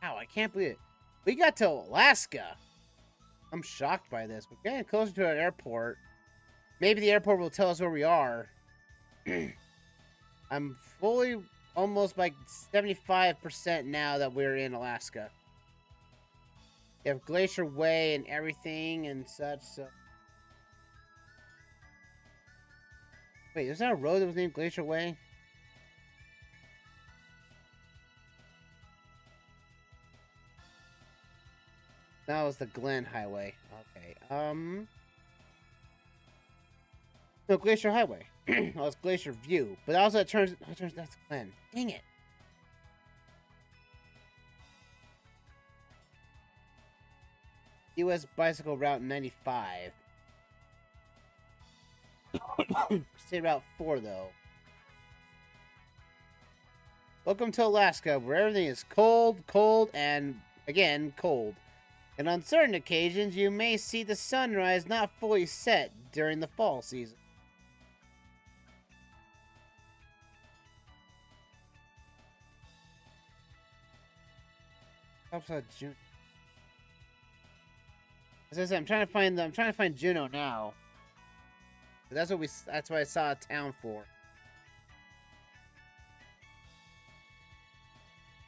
Wow, I can't believe it. We got to Alaska. I'm shocked by this. We're getting closer to an airport. Maybe the airport will tell us where we are. I'm fully, almost like 75% now that we're in Alaska. You have Glacier Way and everything and such, so... Wait, is that a road that was named Glacier Way? That was the Glen Highway. Okay, no, Glacier Highway. Oh, it's Glacier View. But also it turns that's Glen. Dang it. US Bicycle Route 95. State Route 4, though. Welcome to Alaska, where everything is cold, and, again, cold. And on certain occasions, you may see the sunrise not fully set during the fall season. June. As I said, I'm trying to find Juneau now. That's what I saw a town for.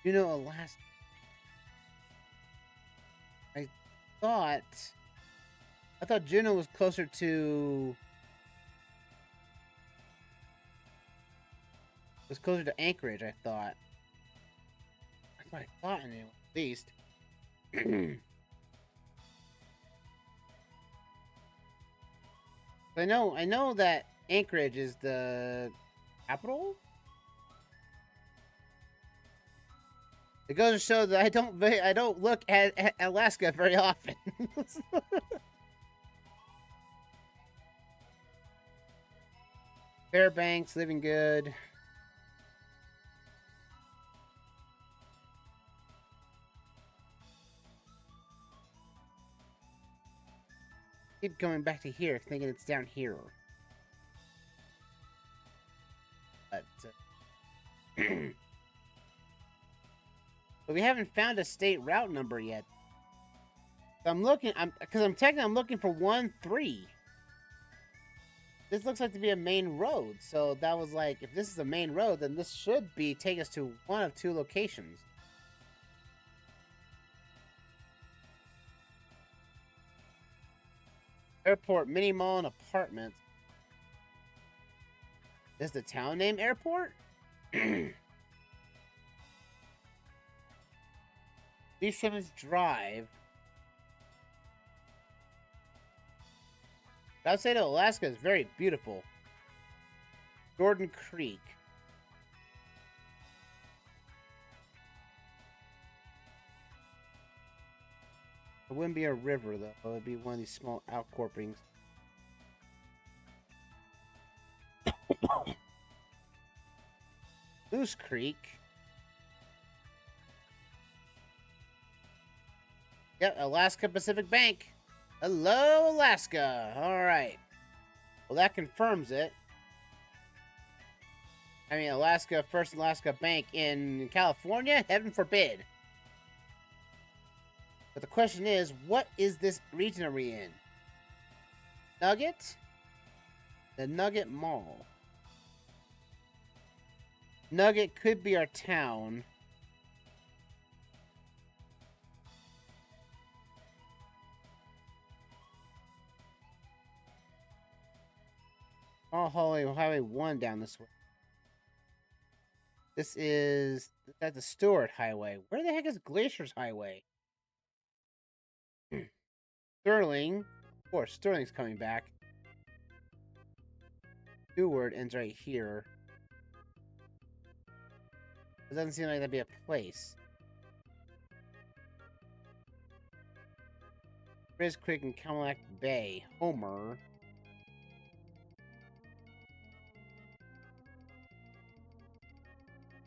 Juneau, Alaska. I thought Juneau was closer to... Anchorage, I thought. That's what I thought, anyway, at least. I know that Anchorage is the capital? It goes to show that I don't look at Alaska very often. Fairbanks, living good. Keep going back to here, thinking it's down here. But but we haven't found a state route number yet. I'm looking. I'm looking for 1-3. This looks like to be a main road. So that was like, if this is a main road, then this should be take us to one of 2 locations. Airport, mini mall, and apartments. Is the town name Airport? Lee Simmons Drive. I would say that Alaska is very beautiful. Jordan Creek. It wouldn't be a river, though. It would be one of these small outcroppings. Moose Creek. Yep, Alaska Pacific Bank. Hello, Alaska. All right. Well, that confirms it. I mean, Alaska, First Alaska Bank in California? Heaven forbid. But the question is, what is this region are we in? Nugget? The Nugget Mall. Nugget could be our town. Oh, Highway 1 down this way. This is at the Stewart Highway. Where the heck is Glacier's Highway? Sterling. Of course, Sterling's coming back. Stewart ends right here. It doesn't seem like that'd be a place. Riz Creek and Camelback Bay. Homer.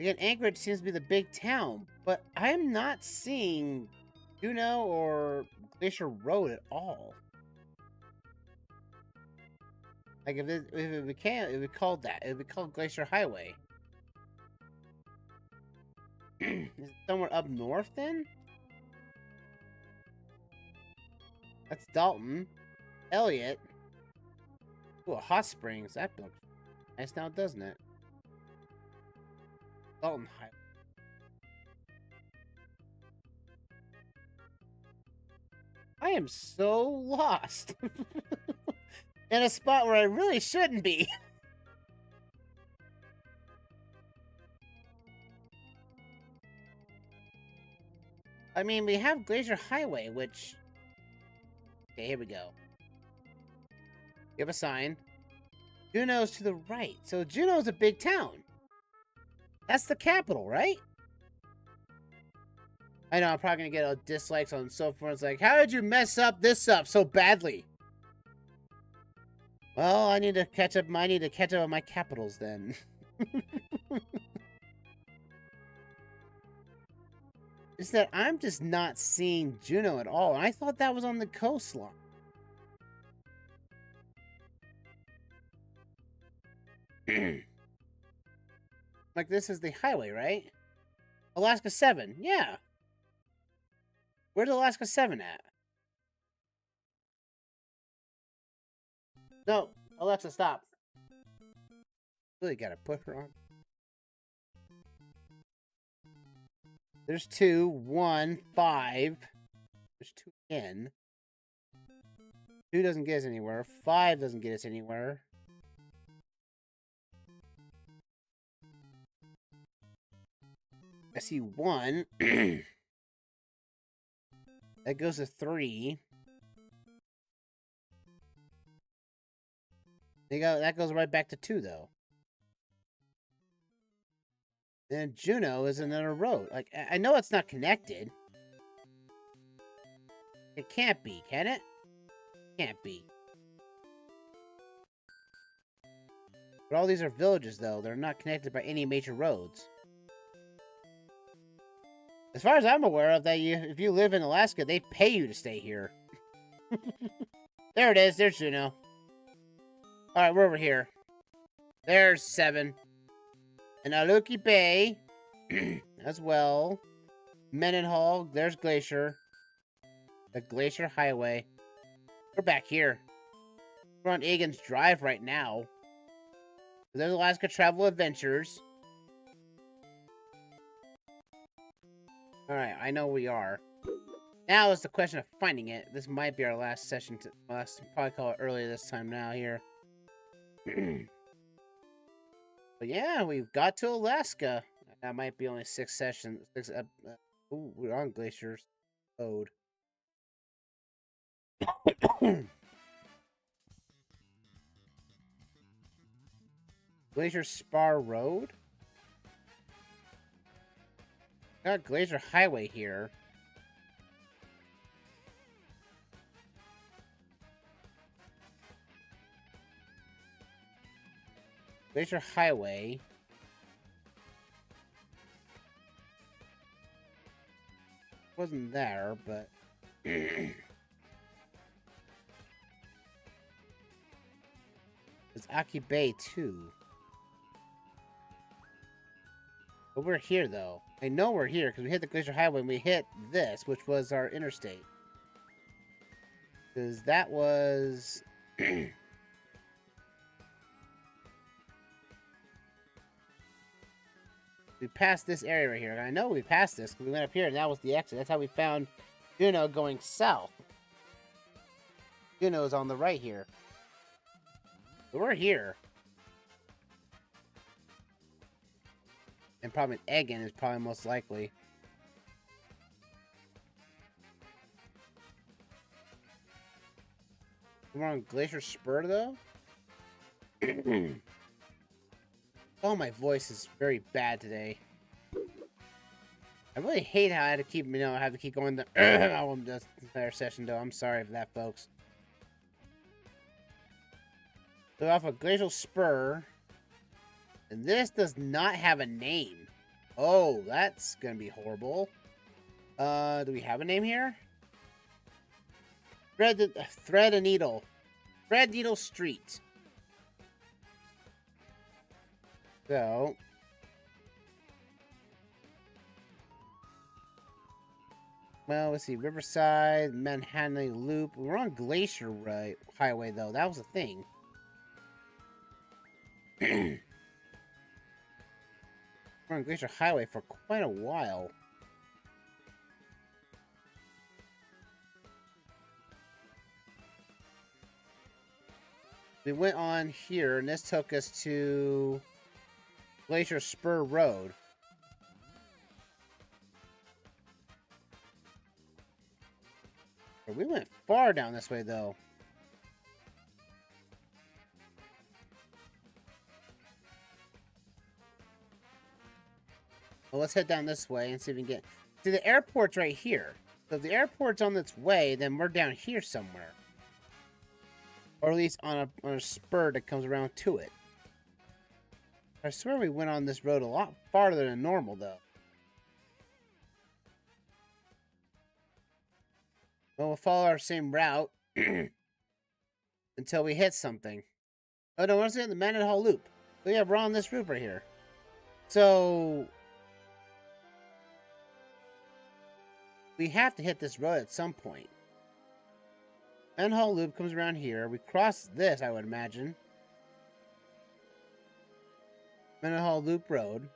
Again, Anchorage seems to be the big town, but I'm not seeing Juneau or Glacier Road at all. Like, if it became, it would be called that. It would be called Glacier Highway. Is it somewhere up north, then? That's Dalton. Elliott. Ooh, Hot Springs. That looks nice now, doesn't it? Dalton Highway. I am so lost. In a spot where I really shouldn't be. I mean, we have Glacier Highway, which... Okay, here we go. You have a sign. Juneau's to the right. So Juneau's a big town. That's the capital, right? I know, I'm probably going to get dislikes on so forth. It's like, how did you mess up this up so badly? Well, I need to catch up. I need to catch up on my capitals then. Is that I'm just not seeing Juneau at all. I thought that was on the coastline. Like, this is the highway, right? Alaska 7, yeah. Where's Alaska 7 at? No, Alexa, stop. Really gotta put her on. There's 2, 1, 5. There's 2 again. 2 doesn't get us anywhere. 5 doesn't get us anywhere. I see 1. That goes to 3. That goes right back to 2, though. Then Juneau is another road. Like, I know it's not connected. It can't be, can it? Can't be. But all these are villages, though. They're not connected by any major roads. As far as I'm aware of, if you live in Alaska, they pay you to stay here. There it is. There's Juneau. Alright, we're over here. There's 7. And Aluki Bay, as well. Mendenhall, there's Glacier. The Glacier Highway. We're back here. We're on Egan's Drive right now. There's Alaska Travel Adventures. Alright, I know we are. Now it's the question of finding it. This might be our last session. Probably call it early this time now here. But yeah, we've got to Alaska. That might be only 6 sessions. Ooh, we're on Glacier's Road. Glacier Spar Road? Got Glacier Highway here. Glacier Highway. Wasn't there, but it's Aki Bay too. But we're here though. I know we're here because we hit the Glacier Highway and we hit this, which was our interstate. Because that was we passed this area right here. I know we passed this because we went up here and that was the exit. That's how we found Juneau going south. Juneau's on the right here. But we're here. And probably Egan is probably most likely. We're on Glacier Spur though? Oh, my voice is very bad today. I really hate how I had to keep, I have to keep going the this entire session, though. I'm sorry for that, folks. So off a Glacial Spur. And this does not have a name. Oh, that's gonna be horrible. Do we have a name here? Thread a Needle. Thread Needle Street. So, well, let's see. Riverside, Manhattan Loop. We're on Glacier Highway, though. That was a thing. We're on Glacier Highway for quite a while. We went on here, and this took us to Glacier Spur Road. We went far down this way, though. Well, let's head down this way and see if we can get... See, the airport's right here. So if the airport's on its way, then we're down here somewhere. Or at least on a spur that comes around to it. I swear we went on this road a lot farther than normal, though. Well, we'll follow our same route until we hit something. Oh, no, what's it? The Manhattan Loop. Oh, yeah, we're on this loop right here. So, we have to hit this road at some point. Manhattan Loop comes around here. We cross this, I would imagine. Manhattan Loop Road.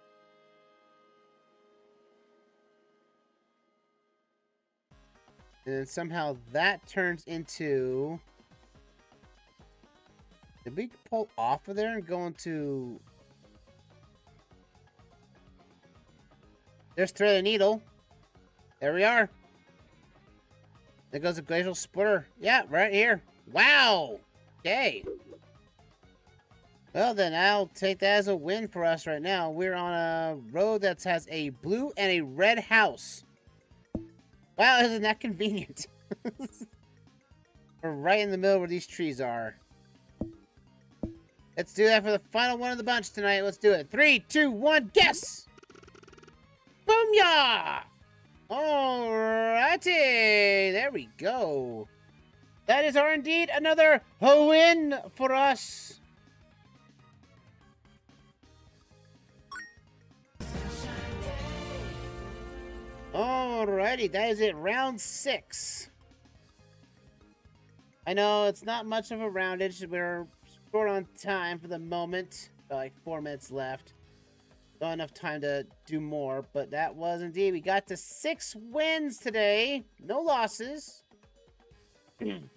And then somehow that turns into... Did we pull off of there and go into... There's Thread a Needle. There we are. There goes a Glacial Splitter. Yeah, right here. Wow! Okay. Well, then I'll take that as a win for us right now. We're on a road that has a blue and a red house. Wow, isn't that convenient? We're right in the middle where these trees are. Let's do that for the final one of the bunch tonight. Let's do it. 3, 2, 1, guess! Boom-ya! Alrighty! There we go. That is indeed another win for us. Alrighty, that is it. Round 6. I know it's not much of a roundage. We're short on time for the moment. Got like 4 minutes left. Not enough time to do more, but that was indeed. We got to 6 wins today. No losses. Did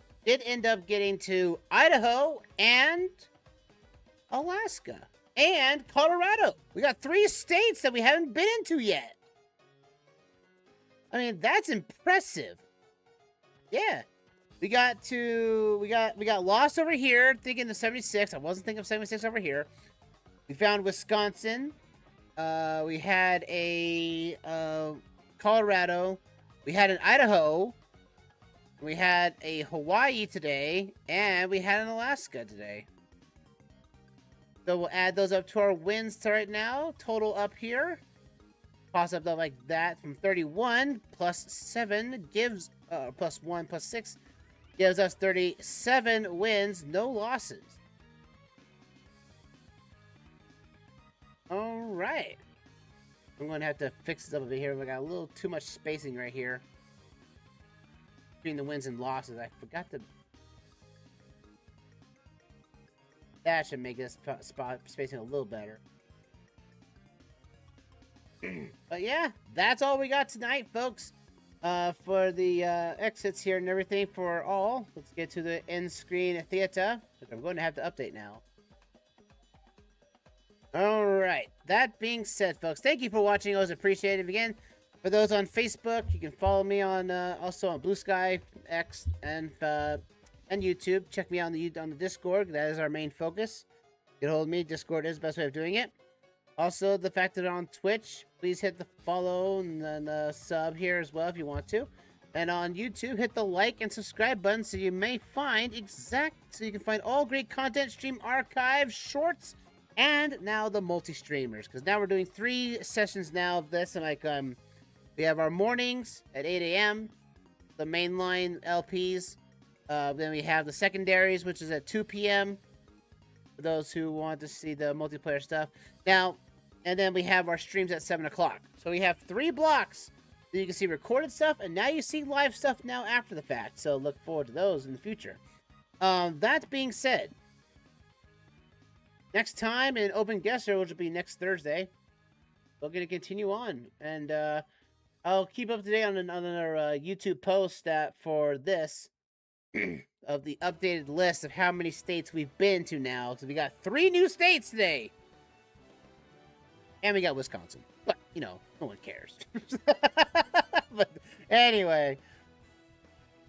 end up getting to Idaho and Alaska and Colorado. We got 3 states that we haven't been into yet. I mean, that's impressive. Yeah. We got lost over here, thinking the 76. I wasn't thinking of 76 over here. We found Wisconsin. We had a Colorado. We had an Idaho. We had a Hawaii today, and we had an Alaska today. So we'll add those up to our wins to right now. Total up here. Toss up like that from 31 plus 7 gives plus 1 plus 6 gives us 37 wins, no losses. All right. I'm going to have to fix this up a bit here. We got a little too much spacing right here between the wins and losses. I forgot to. That should make this spot spacing a little better. But yeah, that's all we got tonight, folks. For the exits here and everything for all. Let's get to the end screen theater, which I'm going to have to update now. Alright, that being said, folks, thank you for watching. I always appreciate it. Again, for those on Facebook, you can follow me on also on Blue Sky, X, and YouTube. Check me out on the Discord. That is our main focus. Get hold of me. Discord is the best way of doing it. Also, the fact that on Twitch, please hit the follow and then the sub here as well if you want to. And on YouTube, hit the like and subscribe button so you may find so you can find all great content, stream archives, shorts, and now the multi-streamers. Because now we're doing 3 sessions now of this. And like we have our mornings at 8 a.m., the mainline LPs. Then we have the secondaries, which is at 2 p.m. for those who want to see the multiplayer stuff. Now, and then we have our streams at 7 o'clock. So we have 3 blocks that you can see recorded stuff, and now you see live stuff now after the fact. So look forward to those in the future. That being said, next time in OpenGuessr, which will be next Thursday, we're going to continue on. And I'll keep up to date on another YouTube post for this of the updated list of how many states we've been to now. So we got 3 new states today. And we got Wisconsin. But, you know, no one cares. But anyway.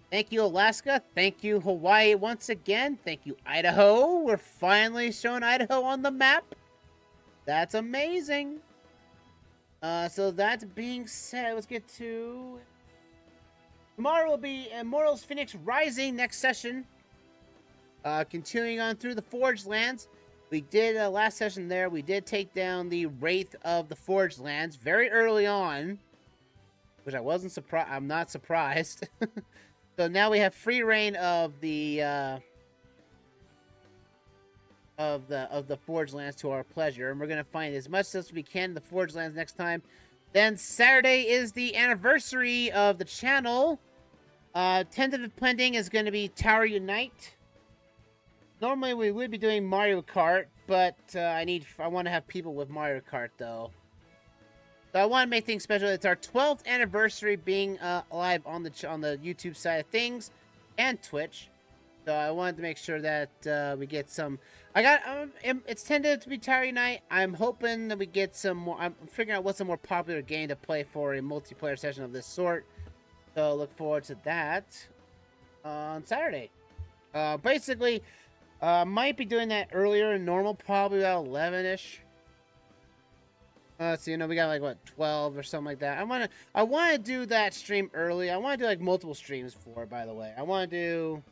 Thank you, Alaska. Thank you, Hawaii, once again. Thank you, Idaho. We're finally showing Idaho on the map. That's amazing. So that being said, let's get to... Tomorrow will be Immortals Phoenix Rising next session. Continuing on through the Forged Lands. We did, last session there, we did take down the Wraith of the Forged Lands very early on. Which I wasn't surprised. I'm not surprised. So now we have free reign of the Forged Lands to our pleasure. And we're going to find as much as we can in the Forged Lands next time. Then Saturday is the anniversary of the channel. Tentative pending is going to be Tower Unite. Normally we would be doing Mario Kart, but I want to have people with Mario Kart though. So I want to make things special. It's our 12th anniversary being live on the YouTube side of things and Twitch. So I wanted to make sure that we get some. It's tended to be Tower Unite. I'm hoping that we get some more. I'm figuring out what's a more popular game to play for a multiplayer session of this sort. So look forward to that on Saturday. Basically, might be doing that earlier than normal, probably about 11-ish. So, you know, we got like, what, 12 or something like that. I want to do that stream early. I want to do like multiple streams for it, by the way. I want to do...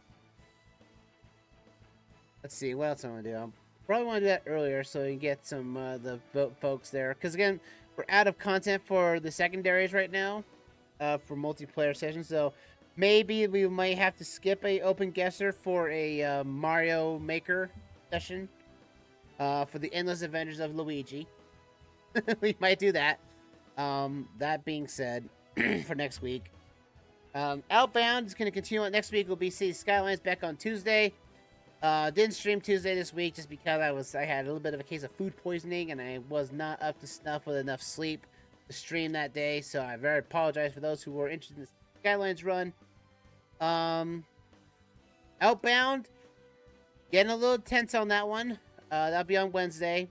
Let's see, what else I want to do? I probably want to do that earlier so you get some the folks there. Because, again, we're out of content for the secondaries right now for multiplayer sessions. So, maybe we might have to skip a OpenGuessr for a Mario Maker session for the Endless Adventures of Luigi. We might do that. That being said, for next week. Outbound is going to continue on next week. We'll be seeing Skylines back on Tuesday. Didn't stream Tuesday this week just because I had a little bit of a case of food poisoning and I was not up to snuff with enough sleep to stream that day. So I very apologize for those who were interested in the Skylines run. Outbound, getting a little tense on that one. That'll be on Wednesday.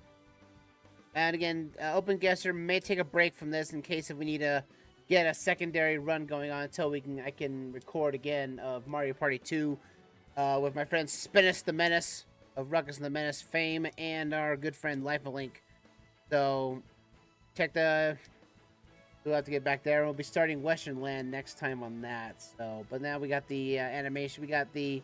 And again, OpenGuessr may take a break from this in case if we need to get a secondary run going on until I can record again of Mario Party 2 with my friend Spinus the Menace of Ruckus and the Menace fame and our good friend Life of Link. So we'll have to get back there. We'll be starting Western Land next time on that. So, but now we got the animation. We got the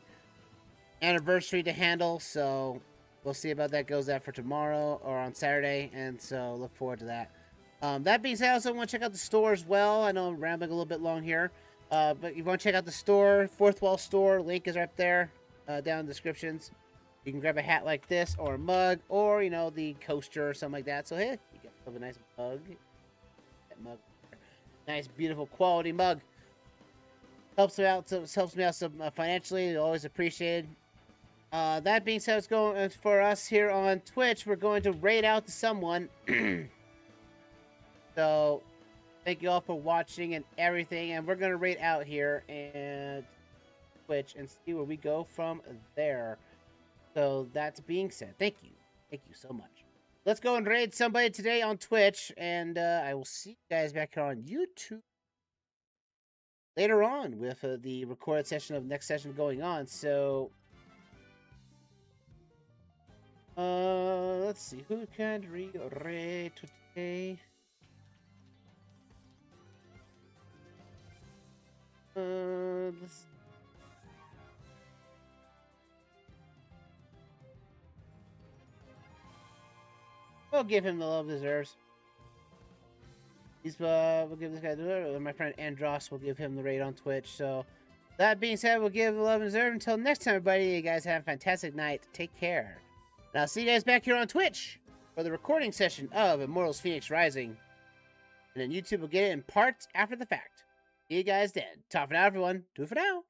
anniversary to handle. So we'll see about that goes out for tomorrow or on Saturday. And so look forward to that. That being said, I also want to check out the store as well. I know I'm rambling a little bit long here. But you want to check out the store, Fourth Wall Store. Link is right there down in the descriptions. You can grab a hat like this or a mug or, you know, the coaster or something like that. So, hey, you get a nice mug. Mug, nice, beautiful quality mug. Helps me out some financially. Always appreciated. That being said, it's going for us here on Twitch. We're going to raid out to someone. So, thank you all for watching and everything. And we're gonna raid out here and Twitch and see where we go from there. So that being said, thank you so much. Let's go and raid somebody today on Twitch, and I will see you guys back here on YouTube later on with the recorded session of next session going on. So, let's see, who can raid today? We'll give him the love he deserves. We'll give this guy my friend Andros will give him the raid on Twitch. So, that being said, we'll give the love he deserves. Until next time, everybody, you guys have a fantastic night. Take care. And I'll see you guys back here on Twitch for the recording session of Immortals Phoenix Rising. And then YouTube will get it in parts after the fact. See you guys then. Top for now, everyone. Do it for now.